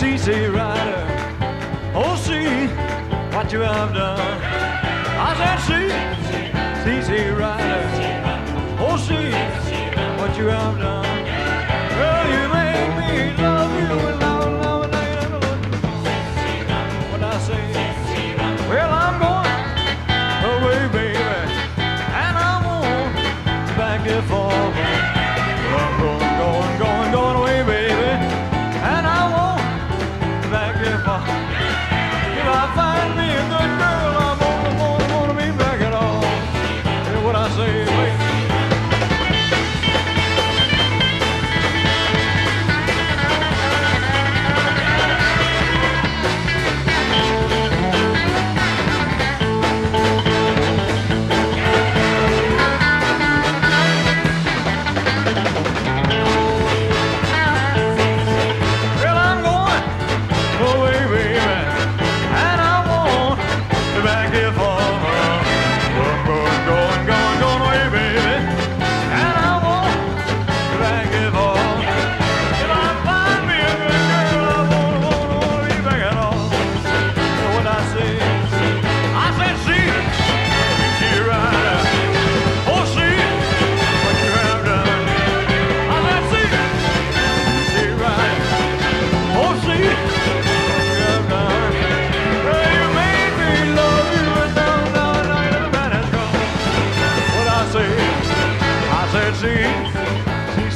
easy rider. Oh, see what you have done. I said, see, easy rider. Oh, see what you have done. Girl, you make me love you and love what I say. Well, I'm going away, baby, and I won't back it for. Well, I'm going away, baby, and I won't back it for. If I find me a good girl, I won't be back at all. Hear what I say, baby.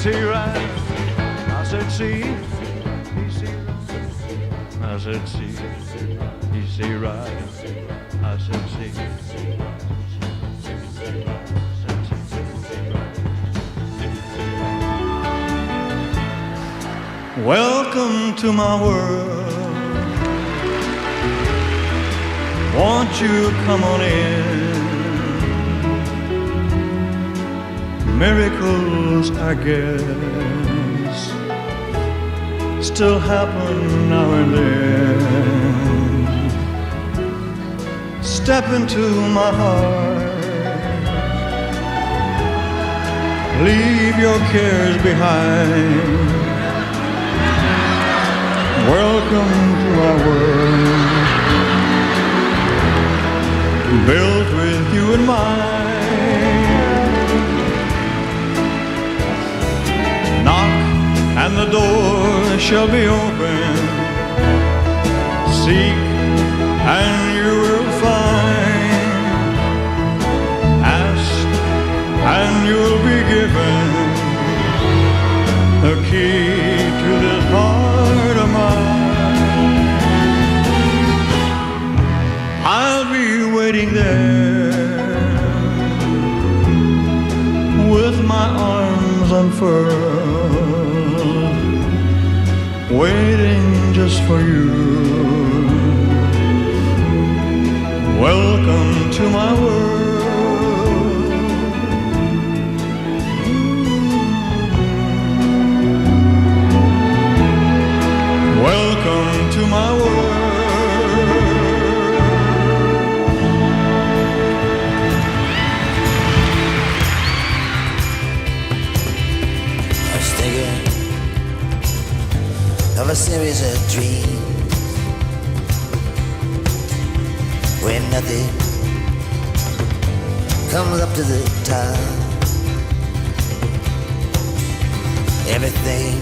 See right. I said see right. I said see right. I said see. Welcome to my world. Won't you come on in? Miracles, I guess, still happen now and then. Step into my heart, leave your cares behind. Welcome to my world, built with you in mind. And the door shall be open. Seek and you will find. Ask and you will be given the key to this heart of mine. I'll be waiting there with my arms unfurled, waiting just for you. Welcome to my world. Welcome to my world. I was thinking of a series of dreams where nothing comes up to the top. Everything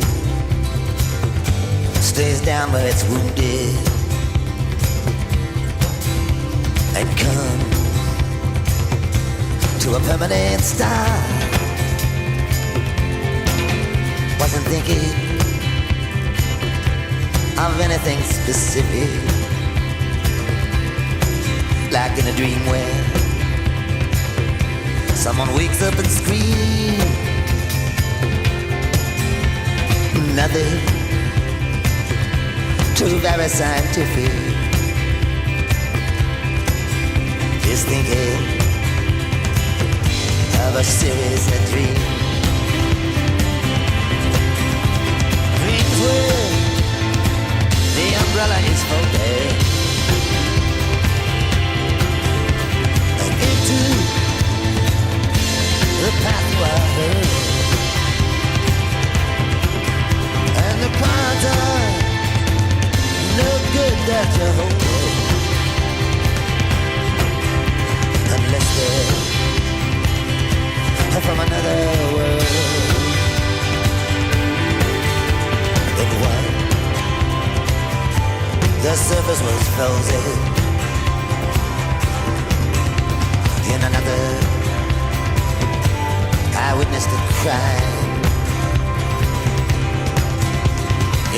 stays down where it's wounded and comes to a permanent stop. Wasn't thinking of anything specific, like in a dream where someone wakes up and screams. Nothing too very scientific, just thinking of a series of dreams. Dreams where the umbrella is folded into the path you are heard, and the cards are that you're holding, unless they're from another world. In one, the surface was frozen. In another, I witnessed a crime.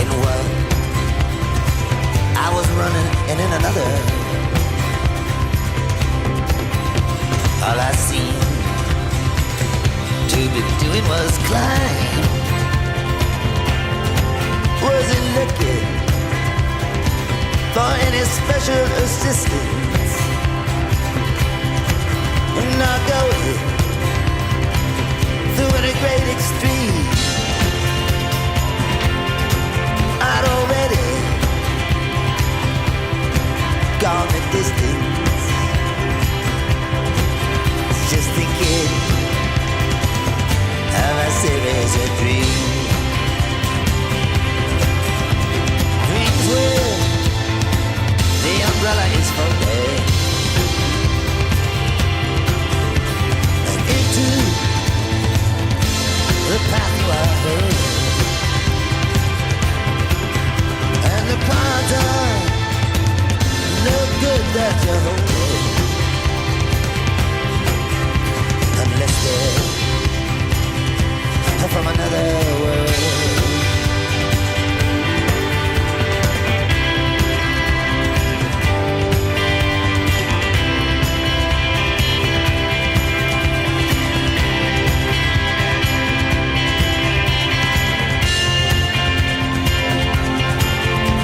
In one, I was running, and in another, all I seemed to be doing was climb. Wasn't looking for any special assistance, not going through any great extreme. I'd already gone the distance, just thinking of a series of dreams. Dreams where the umbrella is folded, and into the path you are heard, and the cards are no good that you're holding, unless they're from another world.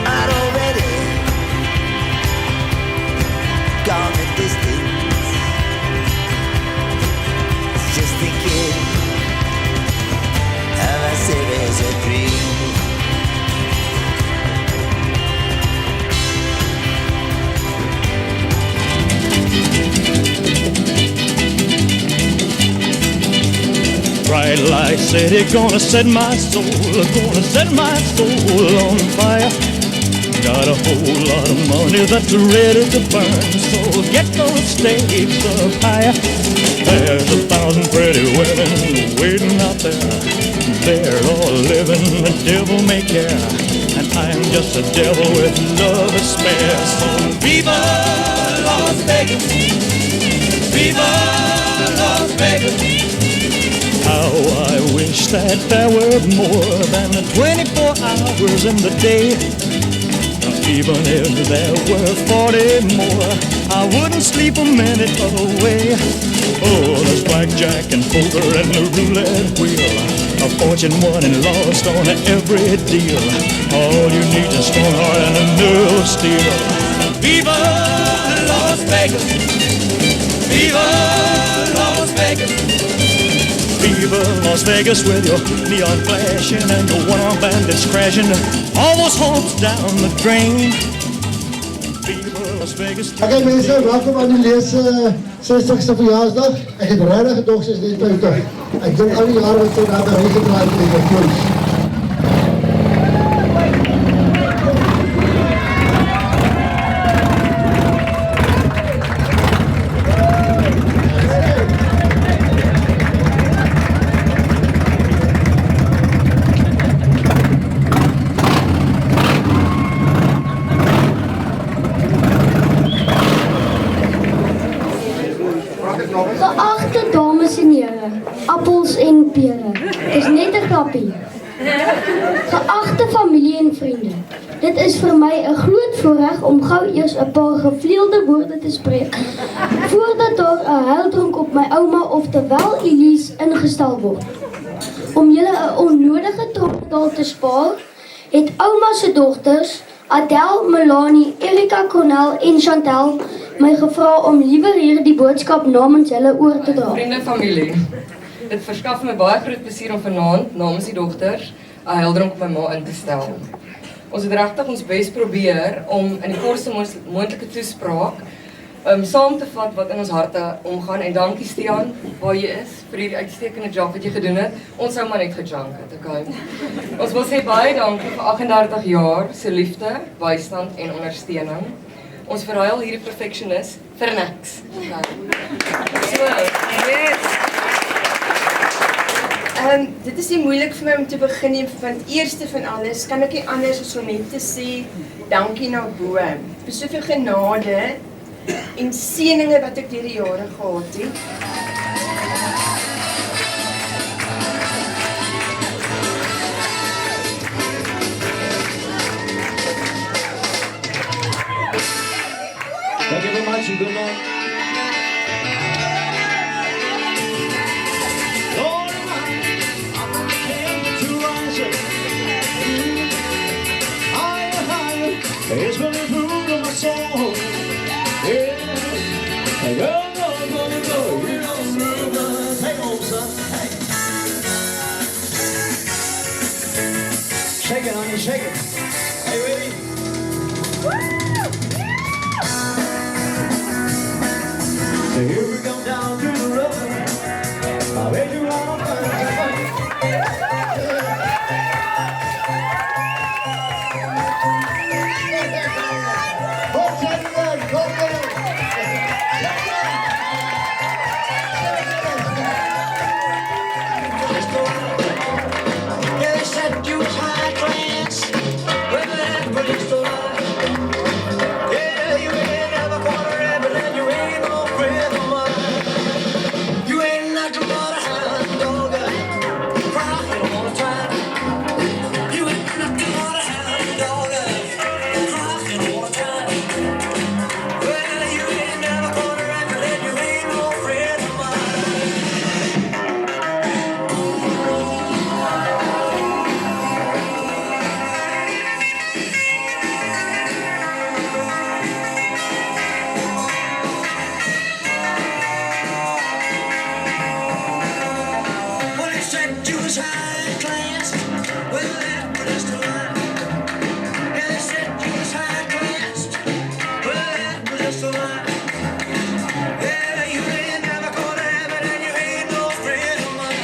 I'd already gone the distance, just thinking of a series of dreams. Bright light city, gonna set my soul, gonna set my soul on fire. Got a whole lot of money that's ready to burn, so get those stakes up higher. There's 1,000 pretty women waiting out there. They're all living the devil may care, and I'm just a devil with love to spare. So viva Las Vegas, viva Las Vegas. How I wish that there were more than 24 hours in the day. Even if there were 40 more, I wouldn't sleep a minute away. Oh, there's blackjack and poker and the roulette wheel, a fortune won and lost on every deal. All you need is a strong heart and a nerve of steel. Viva Las Vegas, viva Las Vegas, viva Las Vegas with your neon flashing and your one-armed bandits crashing all those hopes down the drain. Viva Las Vegas. Oké mensen, welkom aan jullie 60ste verjaarsdag. Ek het regtig gedog 56. Ek dink al die jare wat sy daar gedraaid het, ek dink. Geachte dames en heren, appels en pere, het is net een grappie. Geachte familie en vrienden, dit is vir my 'n groot voorreg om gou eers 'n paar gevleelde woorde te spreek, voordat daar 'n huildronk op my ouma of terwyl Elise ingestel word. Om julle 'n onnodige trontaal te spaar, het ouma se dogters, Adele, Melanie, Erika, Cornel en Chantel, my gevra om liewer hier die boodskap namens hulle oor te dra. Vriende, familie, dit verskaf my baie groot plesier om vanaand namens die dogters 'n huildronk op my ma in te stel. Ons het regtig ons bes probeer om in die kortste moontlike toespraak saam te vat wat in ons harte omgaan. En dankie Stian, waar jy is, vir die uitstekende job wat jy gedoen het. Ons sou maar net gejunk het, okay? Ons wil sê baie dankie vir 38 jaar se liefde, bystand en ondersteuning. Ons verhuil hierdie perfectionist vir niks. Okay. So, yes. Dit is nie moeilik vir my om te begin nie, want eerste van alles kan ek nie anders as om net te sê dankie na bo. Vir soveel genade en seëninge wat ek deur die jare gehad het. Thank you very much and good night. Lord, I'm to rise up. Higher, higher. It's been the food of my soul. Yeah. Go, go, go, go. You know the groove. Take home, son. Hey. Shake it, honey, shake it. Hey, baby. So here we go down to the river. I bet you wanna find Yeah, they said you was high class. Well, everybody's so high. Yeah, you ain't never caught a rabbit and you ain't no friend of mine. You ain't nothing but a hound dog, crying all the time. You ain't nothing but a hound dog, crying all the time. Well, you ain't never caught a rabbit and you ain't no friend of mine. Well, they said you was high class. Well, that was the line. Yeah, they said you was high class. Well, that was the line. Yeah, you ain't never gonna have it and you ain't no friend of mine.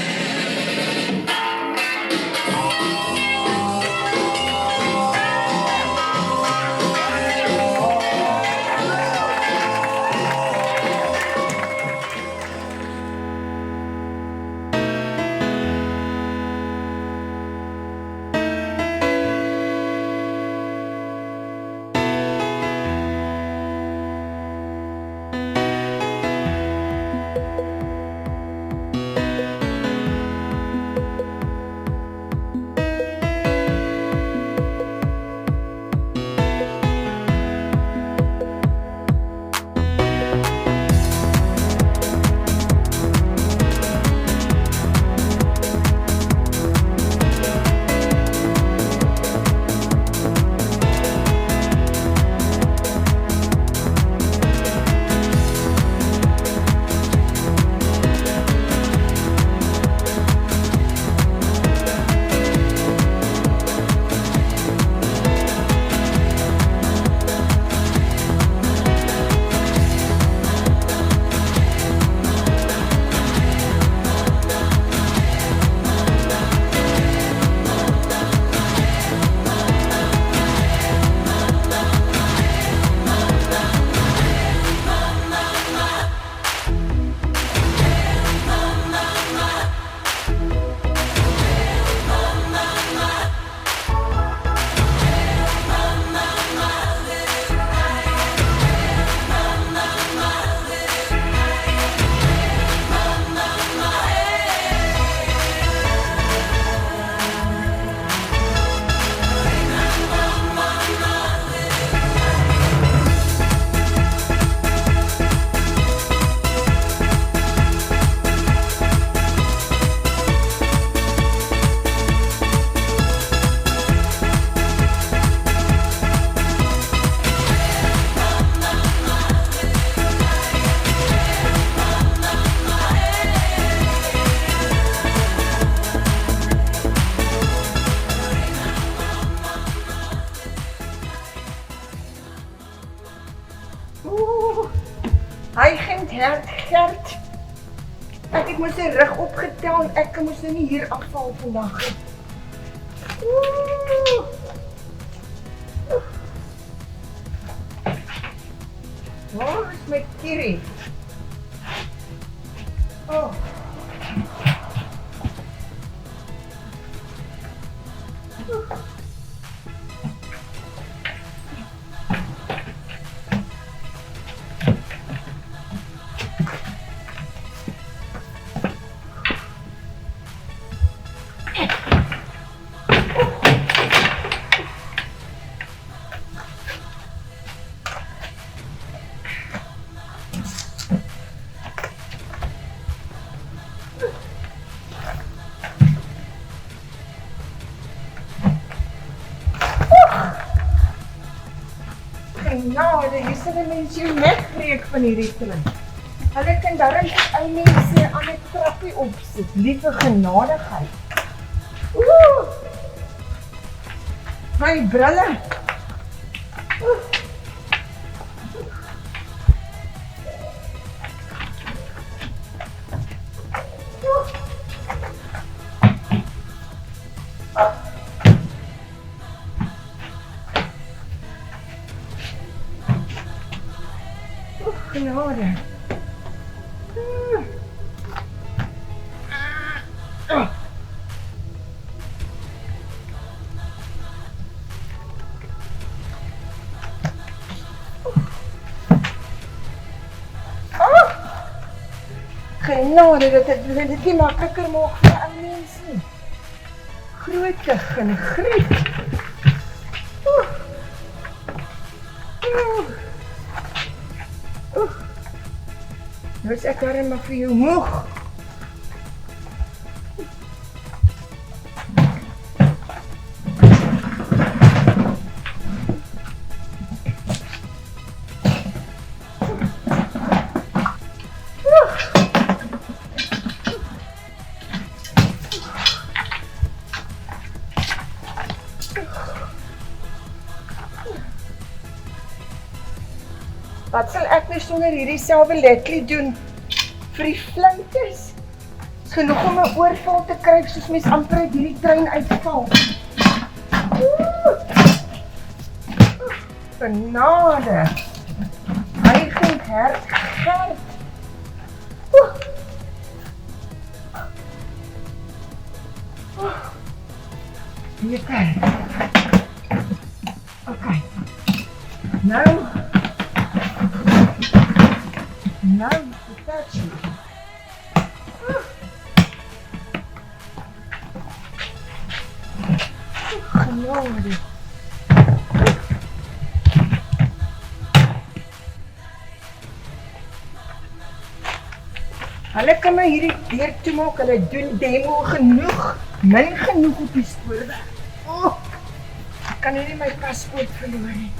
Hy ging Gert. Ek het mos sy rug opgetel en ek moes nou nie hier afval vandag nie. Oeh. Waar is my kierie? Oh. Genade, hier sit 'n mens jou nek breek van hierdie klein. Hulle kan darm ou mense aan 'n trappie opsit, liewe genadigheid. Ooh! My brille. Genade. Genade, dit nie makliker maak vir ou mense nie. Grootig en griep. Nou is ek daarin maar vir jou moeg. Wat sal ek nou sonder hierdie selwe lekkie doen vir die flintes? Is genoeg om 'n oorval te kry soos mens amper uit hierdie trein uitval. Genade. Hy ging Gert. Hier kijk. Oké. Nou, dat je. Genade. Hulle kan my hierdie deur toemaak, hulle doen demo genoeg, min genoeg op die spoorweg. Oh, ek kan nie my paspoort verloor nie.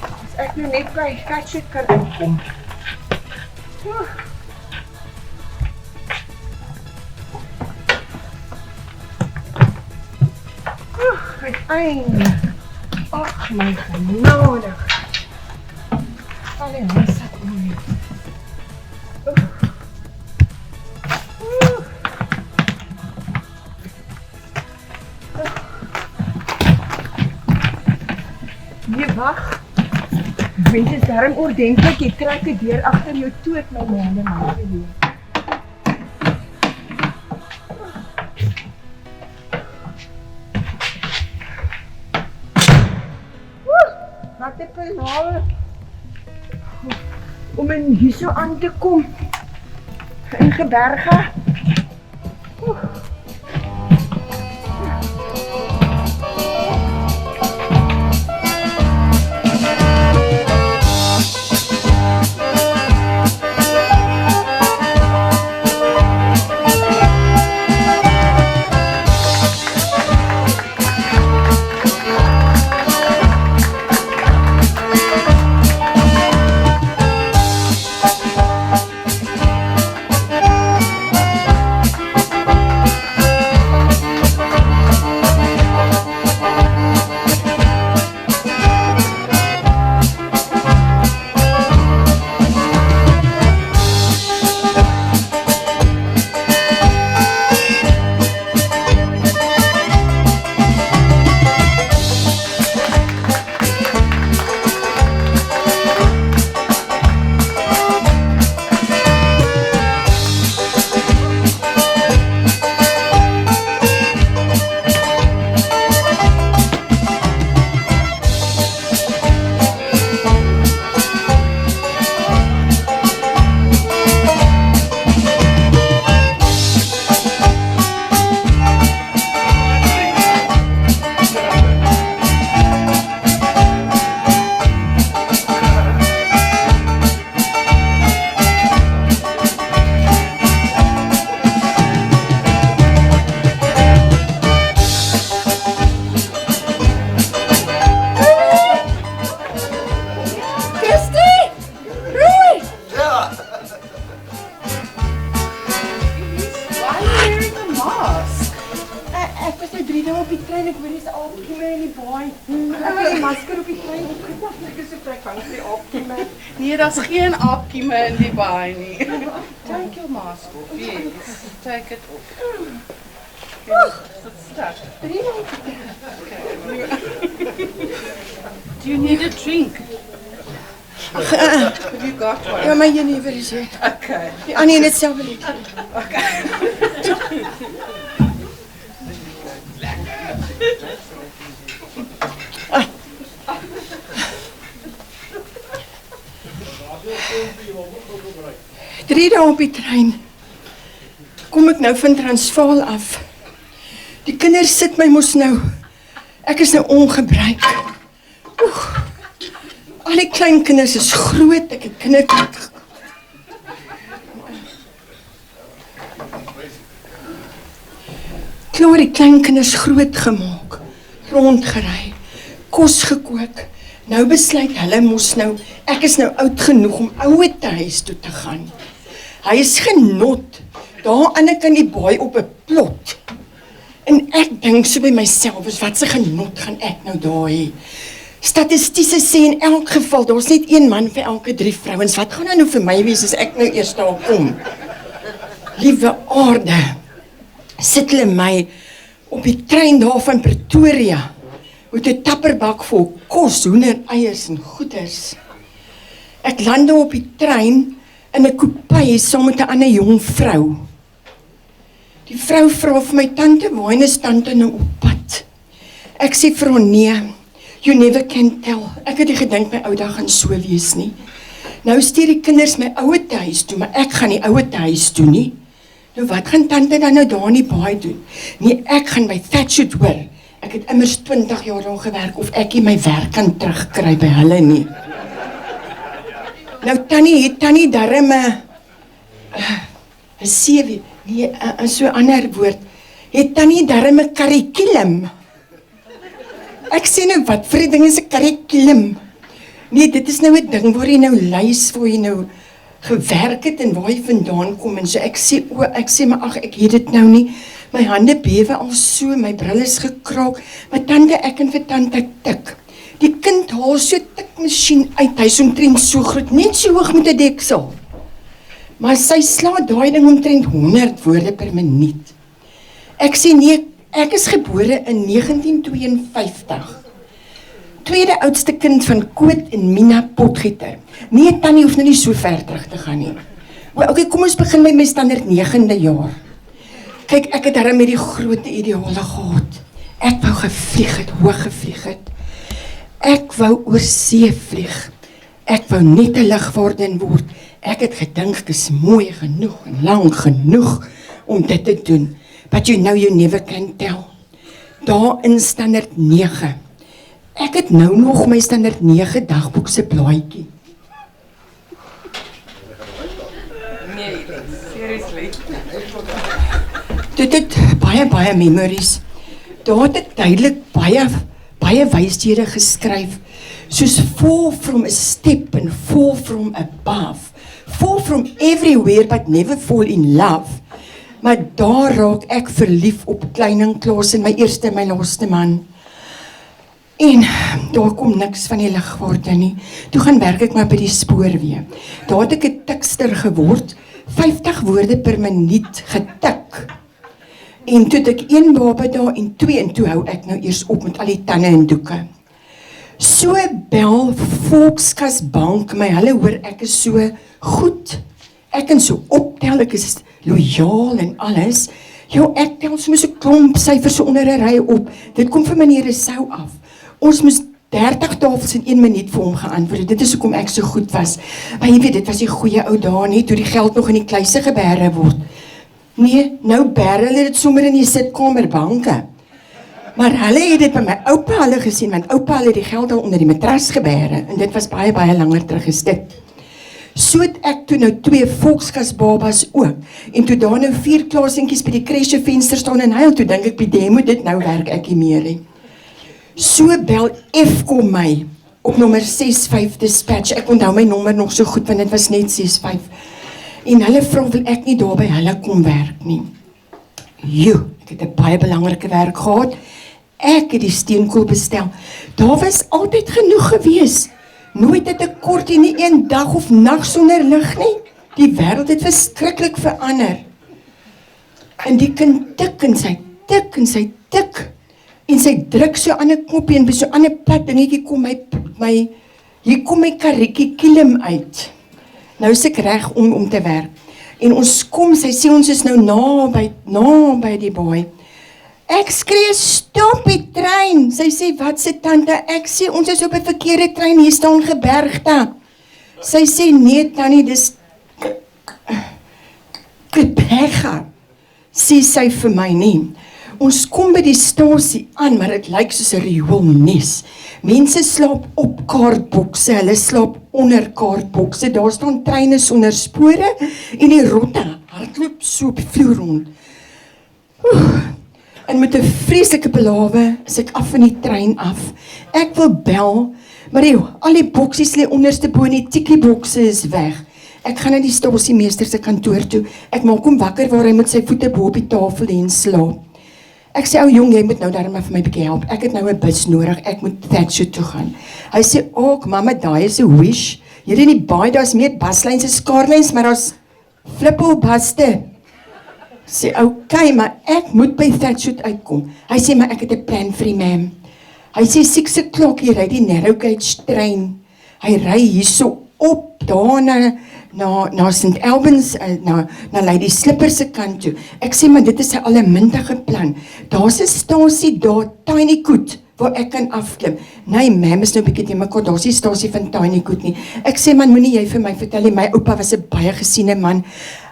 As ek nou net by Katjie kan inkom. Uiteindelik. Ag my genade. Val die handsak om nie. Nee, wag. Mens is daarom ordentlik, jy trek die deur agter jou toe het my hande maar geweer. Wat het penale om in hier so aan te kom in Geberge. Ek het die masker op die trein opgedag. Ek is so bang vir die aapkieme. Nee, daar's geen aapkieme in die baai nie. Take your mask off. Yes, take it off. Sit stuck. Do you need a drink? Have you got one? Ja, my jenever is hier. Okay. Die ander een het self lief. Drie dae op die trein. Kom ek nou van Transvaal af. Die kinders sit my mos nou. Ek is nou ongebruik. Oeh. Al die klein kinders is groot. Ek het kindertyd. Klaar die klein kinders groot gemaak. Rondgery. Kos gekook. Nou besluit hulle mos nou, ek is nou oud genoeg om ouwe te huis toe te gaan. Hy is genot, daar aan die kant die baai op 'n plot. En ek dink so by myself, wat se genot gaan ek nou daar hê? Statistiese sê in elk geval, daar's net een man vir elke 3 vrouens. Wat gaan nou vir my wees as ek nou eers daar kom? Liewe aarde, sit hulle my op die trein daar van Pretoria, met 'n tapperbak vol kos, hoender, eiers en goeders. Ek land op die trein in 'n koepie saam met 'n ander jong vrou. Die vrou vra vir my, tante, waarheen is tante nou op pad? Ek sê vir haar, nee, you never can tell. Ek het nie gedink my ou dag gaan so wees nie. Nou stuur die kinders my ouwe te huis toe, maar ek gaan nie ouwe te huis toe nie. Nou wat gaan tante dan nou daar in die baai doen? Nee, ek gaan by Thatcher hoor. Ek het immers 20 jaar lang gewerk of ek nie my werk kan terugkry by hulle nie. Nou tannie darm 'n CV, nee, so 'n ander woord. Het tannie darm 'n kurrikulum? Ek sê nou wat vir 'n ding is 'n kurrikulum? Nee, dit is nou 'n ding waar jy nou lys, waar jy nou gewerk het en waar jy vandaan kom en so. Ek sê maar ag, ek het dit nou nie. My hande bewe al so, my bril is gekraak. My tande, ek en vir tante tik. Die kind haal so tikmasjien uit, hy is omtrent so groot, net so hoog met 'n deksel. Maar sy sla daai ding omtrent 100 woorde per minuut. Ek sê nee, ek is gebore in 1952. Tweede oudste kind van Koot en Mina Potgieter. Nee, tannie hoef nou nie so ver terug te gaan nie. Maar okay, kom ons begin met my standaard 9de jaar. Kyk, ek het daarmee met die groot ideale gehad. Ek wou gevlieg het, hoog gevlieg het. Ek wou oor see vlieg. Ek wou net 'n lugvaardin word. Ek het gedink ek is mooi genoeg en lang genoeg om dit te doen. But you know you never can tell. Daar in standaard 9. Ek het nou nog my standaard 9 dagboek se blaadjie. Nee, seriously. Dit het baie memories. Daar het ek duidelik baie wysdhede geskryf, soos fall from a step and fall from above. Fall from everywhere but never fall in love. Maar daar raak ek verlief op Kleining Klaas en my eerste en my laaste man. En daar kom niks van die lugvaart nie. Toe gaan werk ek maar by die spoorweë. Daar het ek 'n tikster geword, 50 woorde per minuut getik. En toe het ek 1 baba daar en 2 en toe hou ek nou eers op met al die tande en doeke. So bel Volkskas Bank my, hulle hoor ek is so goed. Ek kan so optel, ek is loyaal en alles. Ja, ek tel soms 'n klomp syfers so onder 'n ry op. Dit kom vir meneer Rousseau af. Ons moes 30 tafels in 1 minuut vir hom geantwoord. Dit is hoekom ek so goed was. Maar jy weet, dit was die goeie ou dae nie, toe die geld nog in die kluise geberre word. Nee, nou berre hulle dit sommer in die sitkamerbanke. Maar hulle het dit by my oupa hulle gesien, want oupa hulle het die geld al onder die matras geberre. En dit was baie langer terug as dit. So het ek toe nou 2 Volkskas babas ook. En toe daar nou 4 klaasentjies by die crèche venster staan en huil, toe dink ek, by demo dit nou werk ek nie meer nie. So bel Fkom my op nommer 65 dispatch. Ek onthou my nommer nog so goed, want dit was net 65. En hulle vra wil ek nie daar by hulle kom werk nie. Jo, ek het 'n baie belangrike werk gehad. Ek het die steenkool bestel. Daar was altyd genoeg gewees. Nooit 'n tekort en nie een dag of nag sonder lig nie. Die wêreld het verskriklik verander. En die kind tik en sy tik en sy tik. En sy druk so aan 'n knoppie en by so 'n ander plat dingetjie kom hier kom my karretjie kielem uit. Nou is ek reg om te werk. En ons kom, sy sê ons is nou naby die baai. Ek skree, stop die trein. Sy sê, wat se tante? Ek sê, ons is op 'n verkeerde trein, hier staan Gebergte. Sy sê, nee tannie, dis Gebergte, sê sy vir my nie. Ons kom by die stasie aan, maar dit lyk soos 'n rioolnes. Mense slaap op kaartbokse, hulle slaap onder kaartbokse. Daar staan treine sonder spore en die rotte hardloop so op die vloer rond. En met 'n vreeslike belawe is ek af van die trein af. Ek wil bel, maar al die boksies lê onderste bo en die tikkiebokse is weg. Ek gaan na die stasiemeester se kantoor toe. Ek maak hom wakker waar hy met sy voete bo op die tafel lê en slaap. Ek sê, ou jong, jy moet nou darm maar vir my bietjie help. Ek het nou 'n bus nodig, ek moet Thatcher toe gaan. Hy sê, "Ook, mamma, daai is 'n wish. Hier in die baai, daar's meer baslyns as skaarlyns, maar daar's flippelbaste." Sê, "Okay, maar ek moet by Thatcher uitkom." Hy sê, "Maar ek het 'n plan vir die ma'am." Hy sê, "6 o'clock hier ry die narrow gauge trein. Hy ry hierso op daar na St. Albans, na Lady Slipper se kant toe." Ek sê, "Maar dit is 'n allemintige plan. Daar's 'n stasie daar, Tinycoot, waar ek kan afklim." "Nee, ma'am, is nou bietjie te mekaar, daar's nie stasie van Tinycoot nie." Ek sê, "Man, moenie jy vir my vertel nie, my oupa was 'n baie gesiene man.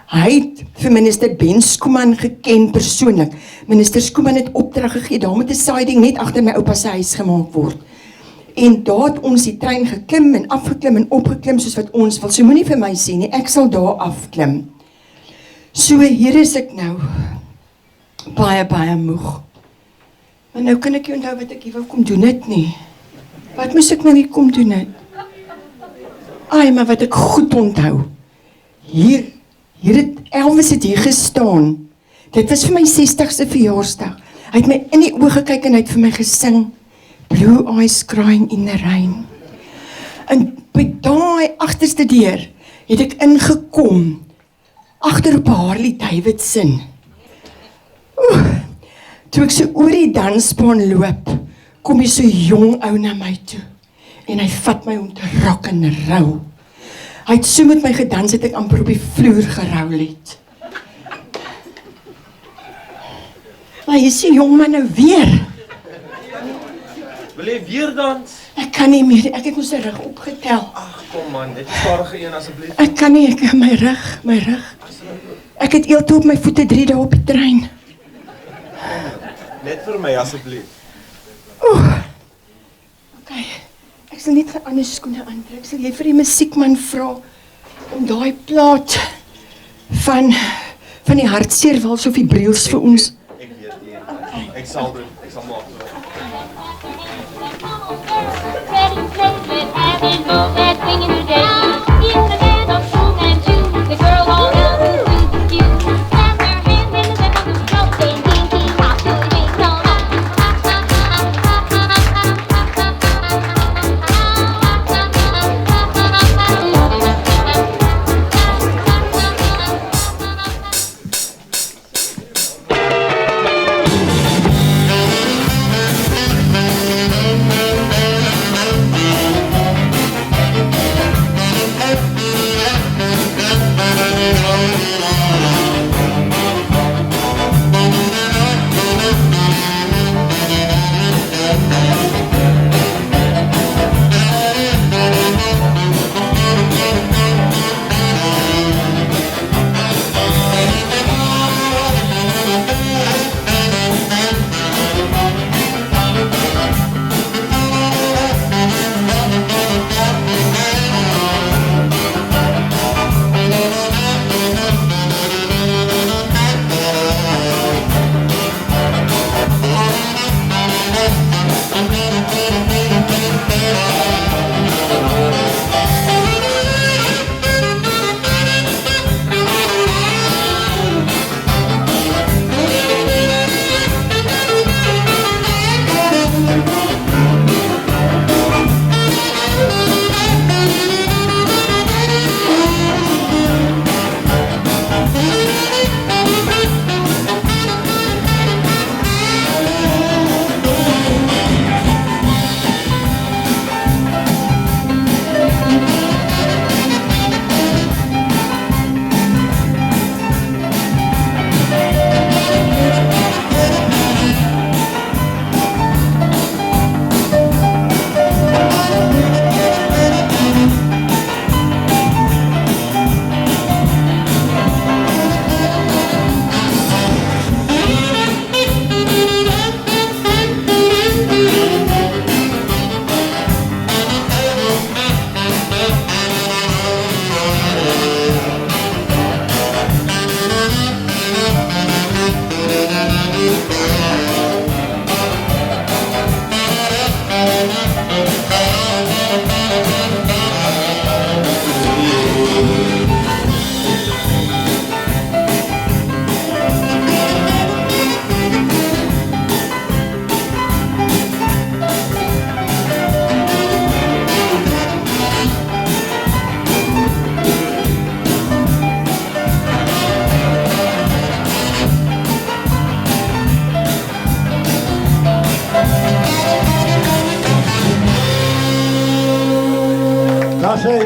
Hy het vir minister Ben Schoeman geken persoonlik. Minister Schoeman het opdrag gegee, daar moet 'n siding net agter my oupa se huis gemaak word. En daar het ons die trein geklim en afgeklim en opgeklim soos wat ons wil. So moenie vir my sê nie, ek sal daar afklim." So hier is ek nou. Baie moeg. Maar nou kan ek nie onthou wat ek hier wou kom doen het nie. Wat moes ek nou hier kom doen het? Ai, maar wat ek goed onthou. Hier het Elvis het hier gestaan. Dit was vir my 60ste verjaarsdag. Hy het my in die oë gekyk en hy het vir my gesing. Blue eyes crying in the rain. En by daai agterste deur het ek ingekom, agter op 'n Harley Davidson. Toe ek so oor die dansbaan loop, kom hier so jong ou na my toe. En hy vat my om te rock en rou. Hy het so met my gedans, het ek amper op die vloer gerou het. Maar hier is die jong man nou weer. Wil jy weer dans? Ek kan nie meer, ek het mos sy rug opgetel. Ag, kom man, net 'n stadige een asseblief. Ek kan nie, my rug. Ek het eeltoe op my voete 3 dae op die trein. Net vir my asseblief. Okay, ek sal net 'n ander skoene aantrek. Sal jy vir die musiekman vra om daai plaat van die Hartseerwals of die Briels vir ons? Ek weet nie. Ek sal doen. Ek sal maak.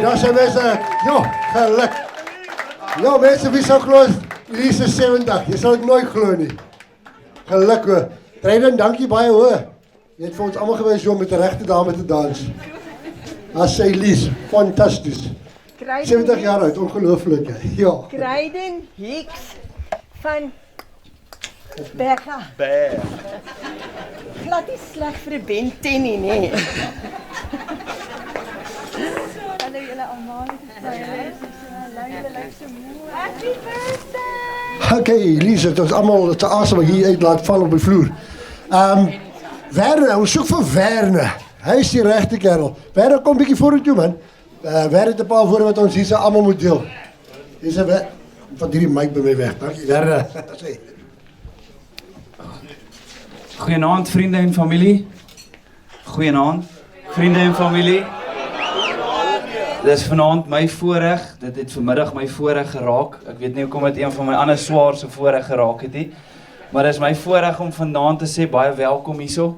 Daar zijn mensen. Jo, geluk. Jo, mensen, wie zou geloven? Elise is 70. Je zal het nooit geloven nie. Geluk hoor. Treiden, dankie baie hoor. Je hebt voor ons allemaal geweest om met de rechte dame te dansen. Als zij Elise, fantastisch. 70 jaar oud, ongelooflijk. Ja. Kreiden Hicks van Becca. Glad nie sleg vir 'n bentjie nie, nee. Hallo julle almal. Julle lyk so mooi. Happy birthday. Oké, Elise, het is allemaal te awesome hier uit laat vallen op de vloer. Werner, we zoeken voor Werner. Hij is die rechte kerel. Werner, kom een beetje voor toe, man. Werner heeft een paar voor wat ons hier allemaal moet deel. Hier zijn we. Van die mic bij mij weg. Dank je, Werner. Goeienaand vriende en familie. Goeienaand vriende en familie. Dit is vanaand my voorreg. Dit het vanmiddag my voorreg geraak. Ek weet nie hoekom dit een van my ander swaarse voorreg geraak het nie. Maar dit is my voorreg om vanaand te sê baie welkom hierso.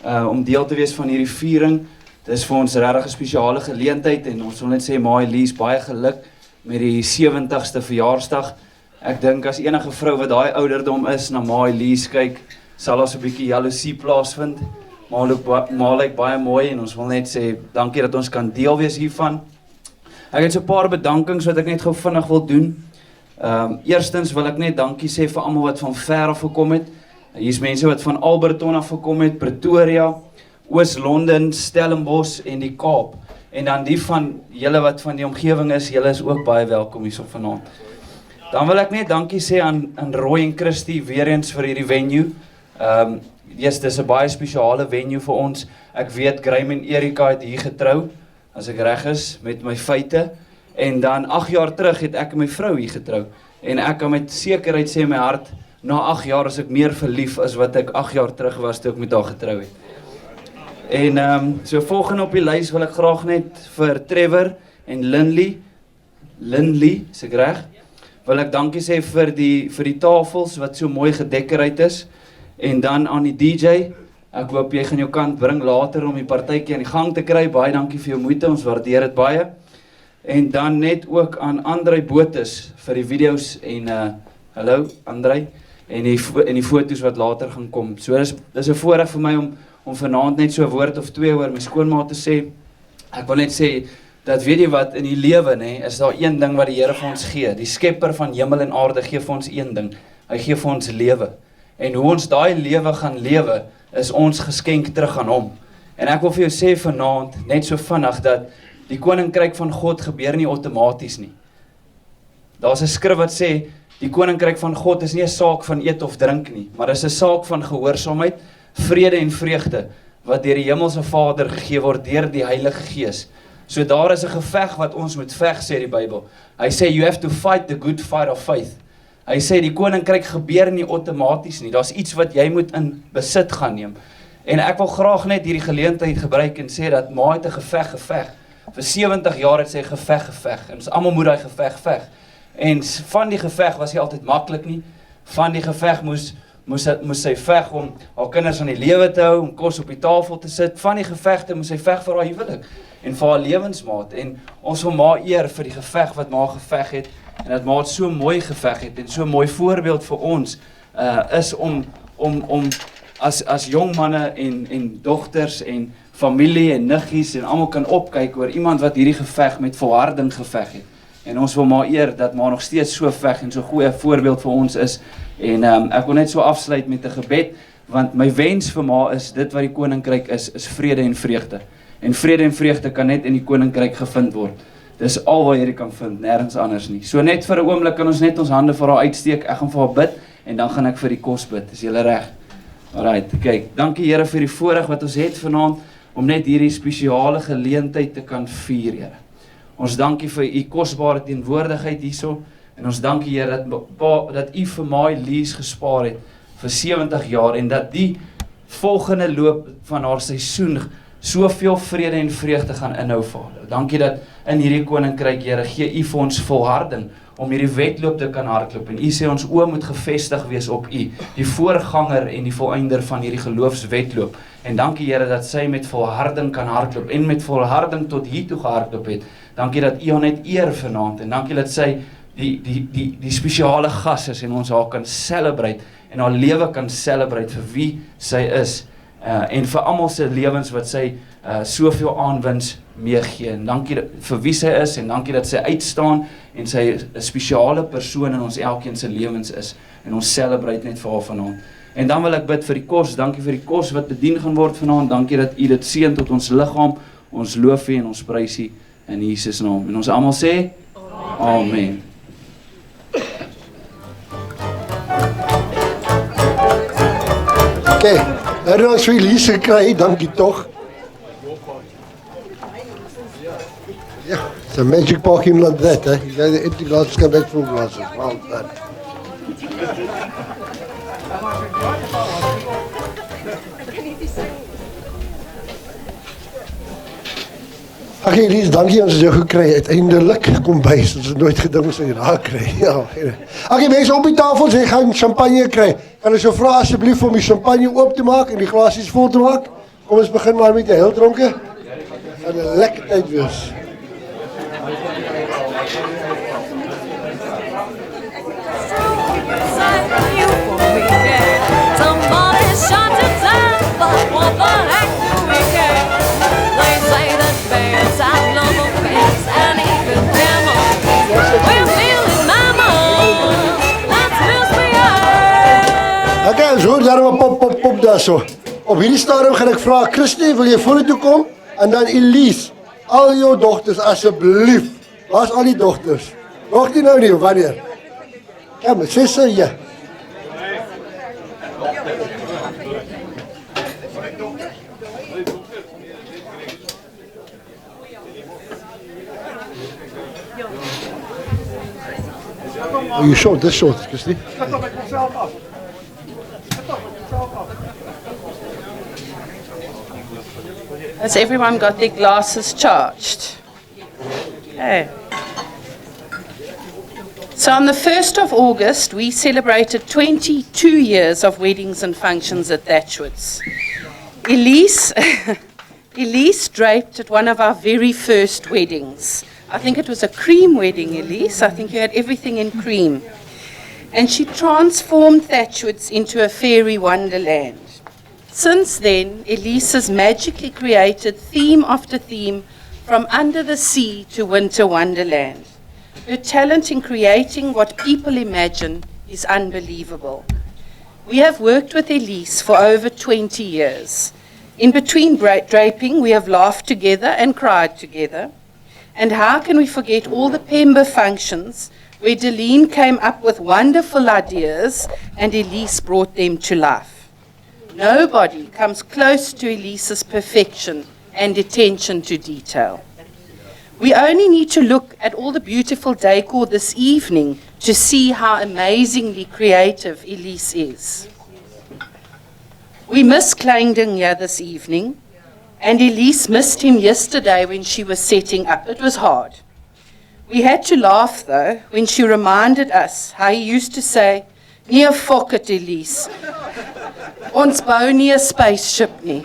Om deel te wees van hierdie viering. Dit is vir ons regtig 'n spesiale geleentheid en ons wil net sê Ma Elise baie geluk met die 70ste verjaarsdag. Ek dink as enige vrou wat daai ouderdom is na Ma Elise kyk, sal ons 'n bietjie jaloesie plaasvind. Ma lyk baie mooi en ons wil net sê dankie dat ons kan deel wees hiervan. Ek het so 'n paar bedankings wat ek net gou vinnig wil doen. Eerstens wil ek net dankie sê vir almal wat van ver af gekom het. Hier's mense wat van Alberton af gekom het, Pretoria, Oos-London, Stellenbosch en die Kaap. En dan die van julle wat van die omgewing is, julle is ook baie welkom hierso vanaand. Dan wil ek net dankie sê aan Roy en Christy weer eens vir hierdie venue. Dis 'n baie spesiale venue vir ons. Ek weet Graham en Erika het hier getrou, as ek reg is, met my feite. En dan 8 jaar terug het ek en my vrou hier getrou. En ek kan met sekerheid sê in my hart, na 8 jaar is ek meer verlief as wat ek 8 jaar terug was toe ek met haar getrou het. En so volgende op die lys wil ek graag net vir Trevor en Lindley, is ek reg? Wil ek dankie sê vir die tafels wat so mooi gedekoreerd is. En dan aan die DJ, ek hoop jy gaan jou kant bring later om die partytjie aan die gang te kry. Baie dankie vir jou moeite, ons waardeer dit baie. En dan net ook aan Andrei Botes vir die video's en hallo Andrei, en die foto's wat later gaan kom. So dis 'n voorreg vir my om vanaand net so 'n woord of twee oor my skoonma te sê. Ek wil net sê dat weet jy wat in die lewe nê, is daar een ding wat die Here vir ons gee. Die skepper van hemel en aarde gee vir ons een ding. Hy gee vir ons lewe. En hoe ons daai lewe gaan lewe, is ons geskenk terug aan hom. En ek wil vir jou sê vanaand, net so vinnig, dat die koninkryk van God gebeur nie outomaties nie. Daar's 'n skrif wat sê, die koninkryk van God is nie 'n saak van eet of drink nie, maar is 'n saak van gehoorsaamheid, vrede en vreugde, wat deur die hemelse Vader gegee word deur die Heilige Gees. So daar is 'n geveg wat ons moet veg, sê die Bybel. Hy sê, you have to fight the good fight of faith. Hy sê, die koninkryk gebeur nie outomaties nie, daar's iets wat jy moet in besit gaan neem. En ek wil graag net hierdie geleentheid gebruik en sê dat Ma het 'n geveg. Vir 70 jaar het sy geveg. En ons almal moet daai geveg veg. En van die geveg was nie altyd maklik nie. Van die geveg moes sy veg om haar kinders aan die lewe te hou, om kos op die tafel te sit. Van die gevegte moes sy veg vir haar huwelik en vir haar lewensmaat. En ons wil Ma eer vir die geveg wat Ma geveg het. En dat Ma het so mooi geveg het en so mooi voorbeeld vir ons is om as jong manne en dogters en familie en niggies en almal kan opkyk oor iemand wat hierdie geveg met volharding geveg het. En ons wil Ma eer dat Ma nog steeds so veg en so goeie voorbeeld vir ons is. En ek wil net so afsluit met 'n gebed, want my wens vir Ma is dit wat die koninkryk is vrede en vreugde. En vrede en vreugde kan net in die koninkryk gevind word. Dis al wat jy dit kan vind, nêrens anders nie. So net vir 'n oomblik kan ons net ons hande vir haar uitsteek. Ek gaan vir haar bid en dan gaan ek vir die kos bid. Is julle reg? Alright, kyk. Dankie Here vir die voorreg wat ons het vanaand om net hierdie spesiale geleentheid te kan vier, Here. Ons dankie vir u kosbare teenwoordigheid hierso, en ons dankie, Here, dat u vir my Elise gespaar het vir 70 jaar, en dat die volgende loop van haar seisoen soveel vrede en vreugde gaan inhou, Vader. Dankie dat in hierdie koninkryk, Here, gee u vir ons volharding om hierdie wedloop te kan hardloop, en u sê ons oë moet gefestig wees op u, die voorganger en die volëinder van hierdie geloofswedloop. En dankie, Here, dat sy met volharding kan hardloop, en met volharding tot hier toe gehardloop het. Dankie dat u haar net eer vanaand, en dankie dat sy die spesiale gas is, en ons haar kan celebrate, en haar lewe kan celebrate vir wie sy is, en vir almal se lewens wat sy soveel aanwins meegee. En dankie vir wie sy is, en dankie dat sy uitstaan, en sy 'n spesiale persoon in ons elkeen se lewens is, en ons celebrate net vir haar vanaand. En dan wil ek bid vir die kos, dankie vir die kos wat bedien gaan word vanaand, dankie dat u dit seën tot ons liggaam, ons loof u en ons prys u in Jesus naam. En ons almal sê, Amen. Okay, nou ons vir Elise gekry, dankie tog. Ja, it's a magic parking like that, eh? You guys empty glasses come back full glasses. Well done. Ag Elise, dankie ons het jou gekry uiteindelik. Kom bys, ons het nooit gedink ons sou jy daar kry. Ja. Ag mense op die tafel sê gaan champagne kry. Kan ons jou vra asseblief om die champagne oop te maak en die glasies vol te maak? Kom ons begin maar met die heel dronke. Gaan 'n lekker tyd wees. Okay, ons hoor daarom pop daar so. Op hierdie stadium gaan ek vra, Christie, wil jy vorentoe kom? En dan Elise, al jou dogters asseblief. Waar's al die dogters? Nog nie nou nie, wanneer? Ja, my suster, ja. Oh, you short, this short, Christie. Has everyone got their glasses charged? Okay. So on the 1st of August, we celebrated 22 years of weddings and functions at Thatchwoods. Elise, Elise draped at one of our very first weddings. I think it was a cream wedding, Elise. I think you had everything in cream. And she transformed Thatchwoods into a fairy wonderland. Since then, Elise has magically created theme after theme, from under the sea to winter wonderland. Her talent in creating what people imagine is unbelievable. We have worked with Elise for over 20 years. In between draping, we have laughed together and cried together. And how can we forget all the Pemba functions where Deline came up with wonderful ideas and Elise brought them to life. Nobody comes close to Elise's perfection and attention to detail. We only need to look at all the beautiful decor this evening to see how amazingly creative Elise is. We miss Kleinding here this evening, and Elise missed him yesterday when she was setting up. It was hard. We had to laugh, though, when she reminded us how he used to say, "Nie fok het, Elise. Ons bou nie 'n spaceship nie."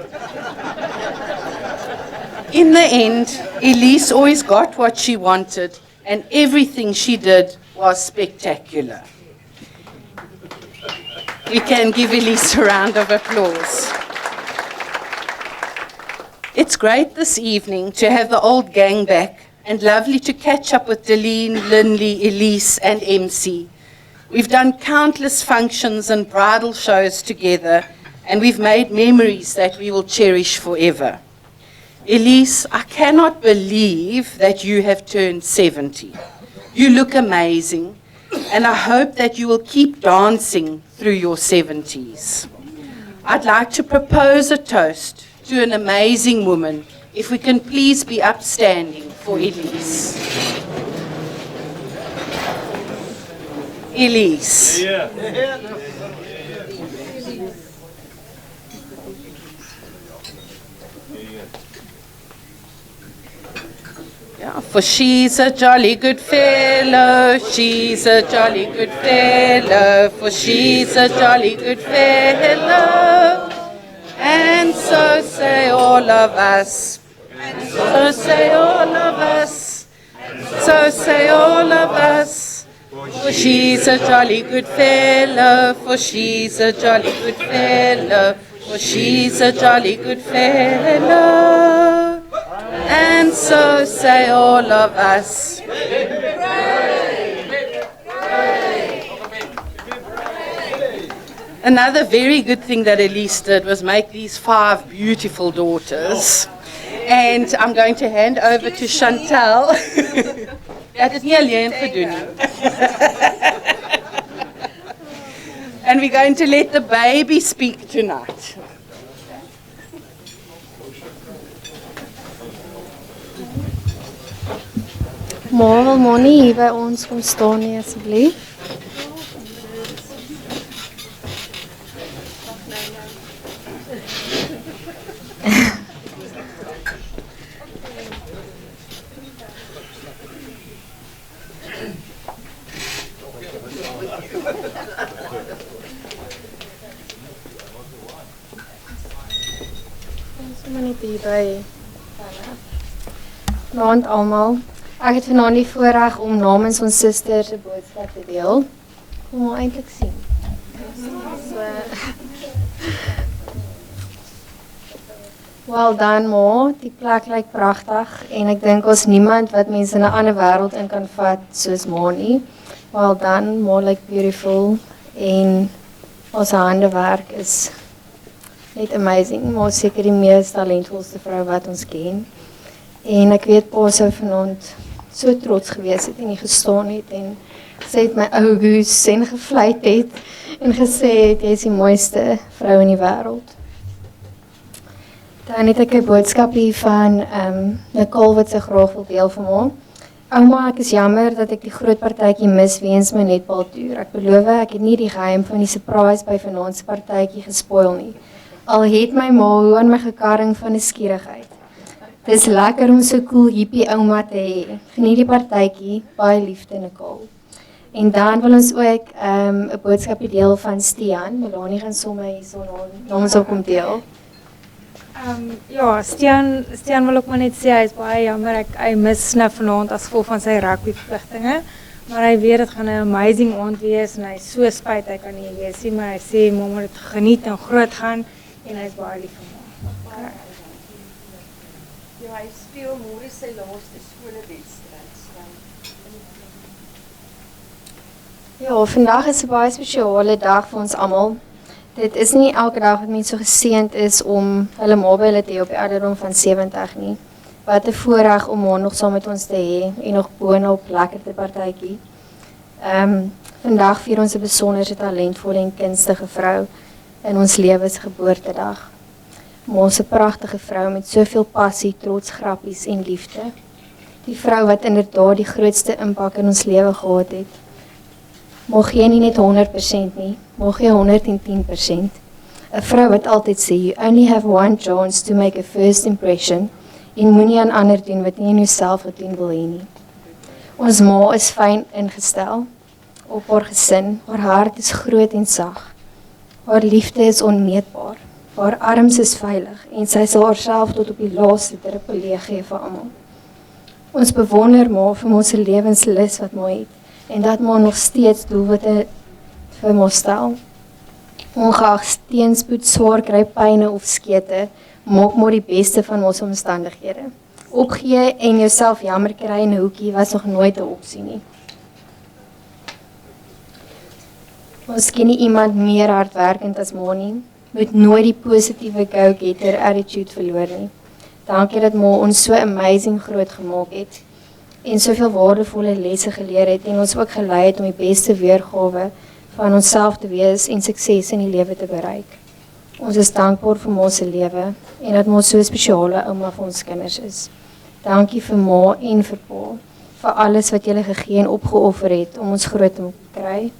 In the end, Elise always got what she wanted, and everything she did was spectacular. We can give Elise a round of applause. It's great this evening to have the old gang back, and lovely to catch up with Deline, Linley, Elise, and MC. We've done countless functions and bridal shows together, and we've made memories that we will cherish forever. Elise, I cannot believe that you have turned 70. You look amazing, and I hope that you will keep dancing through your 70s. I'd like to propose a toast to an amazing woman. If we can please be upstanding for Elise. Elise. Yeah, for she's a jolly good fellow, she's a jolly good fellow, for she's a jolly good fellow. And so say all of us, so say all of us, so say all of us. For she's a jolly good fellow, for she's a jolly good fellow, for she's a jolly good fellow. And so say all of us. Another very good thing that Elise did was make these 5 beautiful daughters. And I'm going to hand over to Chantal. Dat is nie alleen gedoen nie. And we're going to let the baby speak tonight. Ma wil maar nie hier by ons kom staan nie asseblief. Ons moet net hier by. Naand almal. Ek het vanaand die voorreg om namens ons susters 'n boodskap te deel. Kom maar eintlik sien. Well done, Ma. Die plek lyk pragtig en ek dink ons niemand wat mense in 'n ander wêreld in kan vat soos Ma nie. Well done, Ma lyk beautiful en ons handewerk is net amazing. Ma is seker die mees talentvolste vrou wat ons ken. En ek weet Pa sou vanaand so trots gewees het en nie gestaan het en gesê het my ou goose en gevlei het en gesê het jy is die mooiste vrou in die wêreld. Dan het ek 'n boodskap hier van Nicole wat sy graag wil deel van my. Ouma, ek is jammer dat ek die groot partytjie mis weens my netbaltoer. Ek beloof ek het nie die geheim van die surprise by vanaand se partytjie gespoil nie. Al het my ma hoe aan my gekarring van 'n skierigheid. Dis lekker om so cool hippie ouma te hê. Geniet die partytjie, baie liefde Nicole. En dan wil ons ook 'n boodskapie deel van Stian. Melanie gaan sommer hierso namens hom kom deel. Ja, Stian wil ook maar net sê hy is baie jammer hy mis nou vanaand as gevolg van sy rugbyverpligtinge. Maar hy weet dit gaan 'n amazing aand wees en hy is so spyt hy kan nie wees nie, maar hy sê mamma het geniet en groot gaan en hy is baie lief vir hom. Ja, hy speel môre sy laaste skoolwedstryd. Ja, vandag is 'n baie spesiale dag vir ons almal. Dit is nie elke dag dat mense so geseënd is om hulle ma by hulle te hê op die ouderdom van 70 nie. Wat 'n voorreg om haar nog saam met ons te hê en nog boonop lekker te partytjie. Vandag vier ons 'n besonderse talentvolle en kunstige vrou in ons lewe se geboortedag. Ons 'n pragtige vrou met soveel passie, trots, grappies en liefde. Die vrou wat inderdaad die grootste impak in ons lewe gehad het. Mag jy nie net 100% nie, mag jy 110%. 'n Vrou wat altyd sê, you only have one chance to make a first impression en moenie aan ander doen wat nie in jouself gedoen wil hê nie. Ons ma is fyn ingestel op haar gesin, haar hart is groot en sag. Haar liefde is onmeetbaar, haar arms is veilig en sy sal haarself tot op die laaste druppel leeg gee vir almal. Ons bewonder ma vir ons lewenslus wat ma het en dat ma nog steeds doelwitte vir ma stel. Ongeag teenspoed, swaar kry, pyne of skete, maak maar die beste van ons omstandighede. Opgee en jouself jammer kry in 'n hoekie was nog nooit 'n opsie nie. Ons ken nie iemand meer hardwerkend as ma nie. Moet nooit die positiewe go-getter attitude verloor nie. Dankie dat ma ons so amazing groot gemaak het en soveel waardevolle lesse geleer het en ons ook gelei het om die beste weergawe van onsself te wees en sukses in die lewe te bereik. Ons is dankbaar vir ma se lewe en dat ma so 'n spesiale ouma vir ons kinders is. Dankie vir ma en vir pa vir alles wat julle gegee en opgeoffer het om ons groot te kry.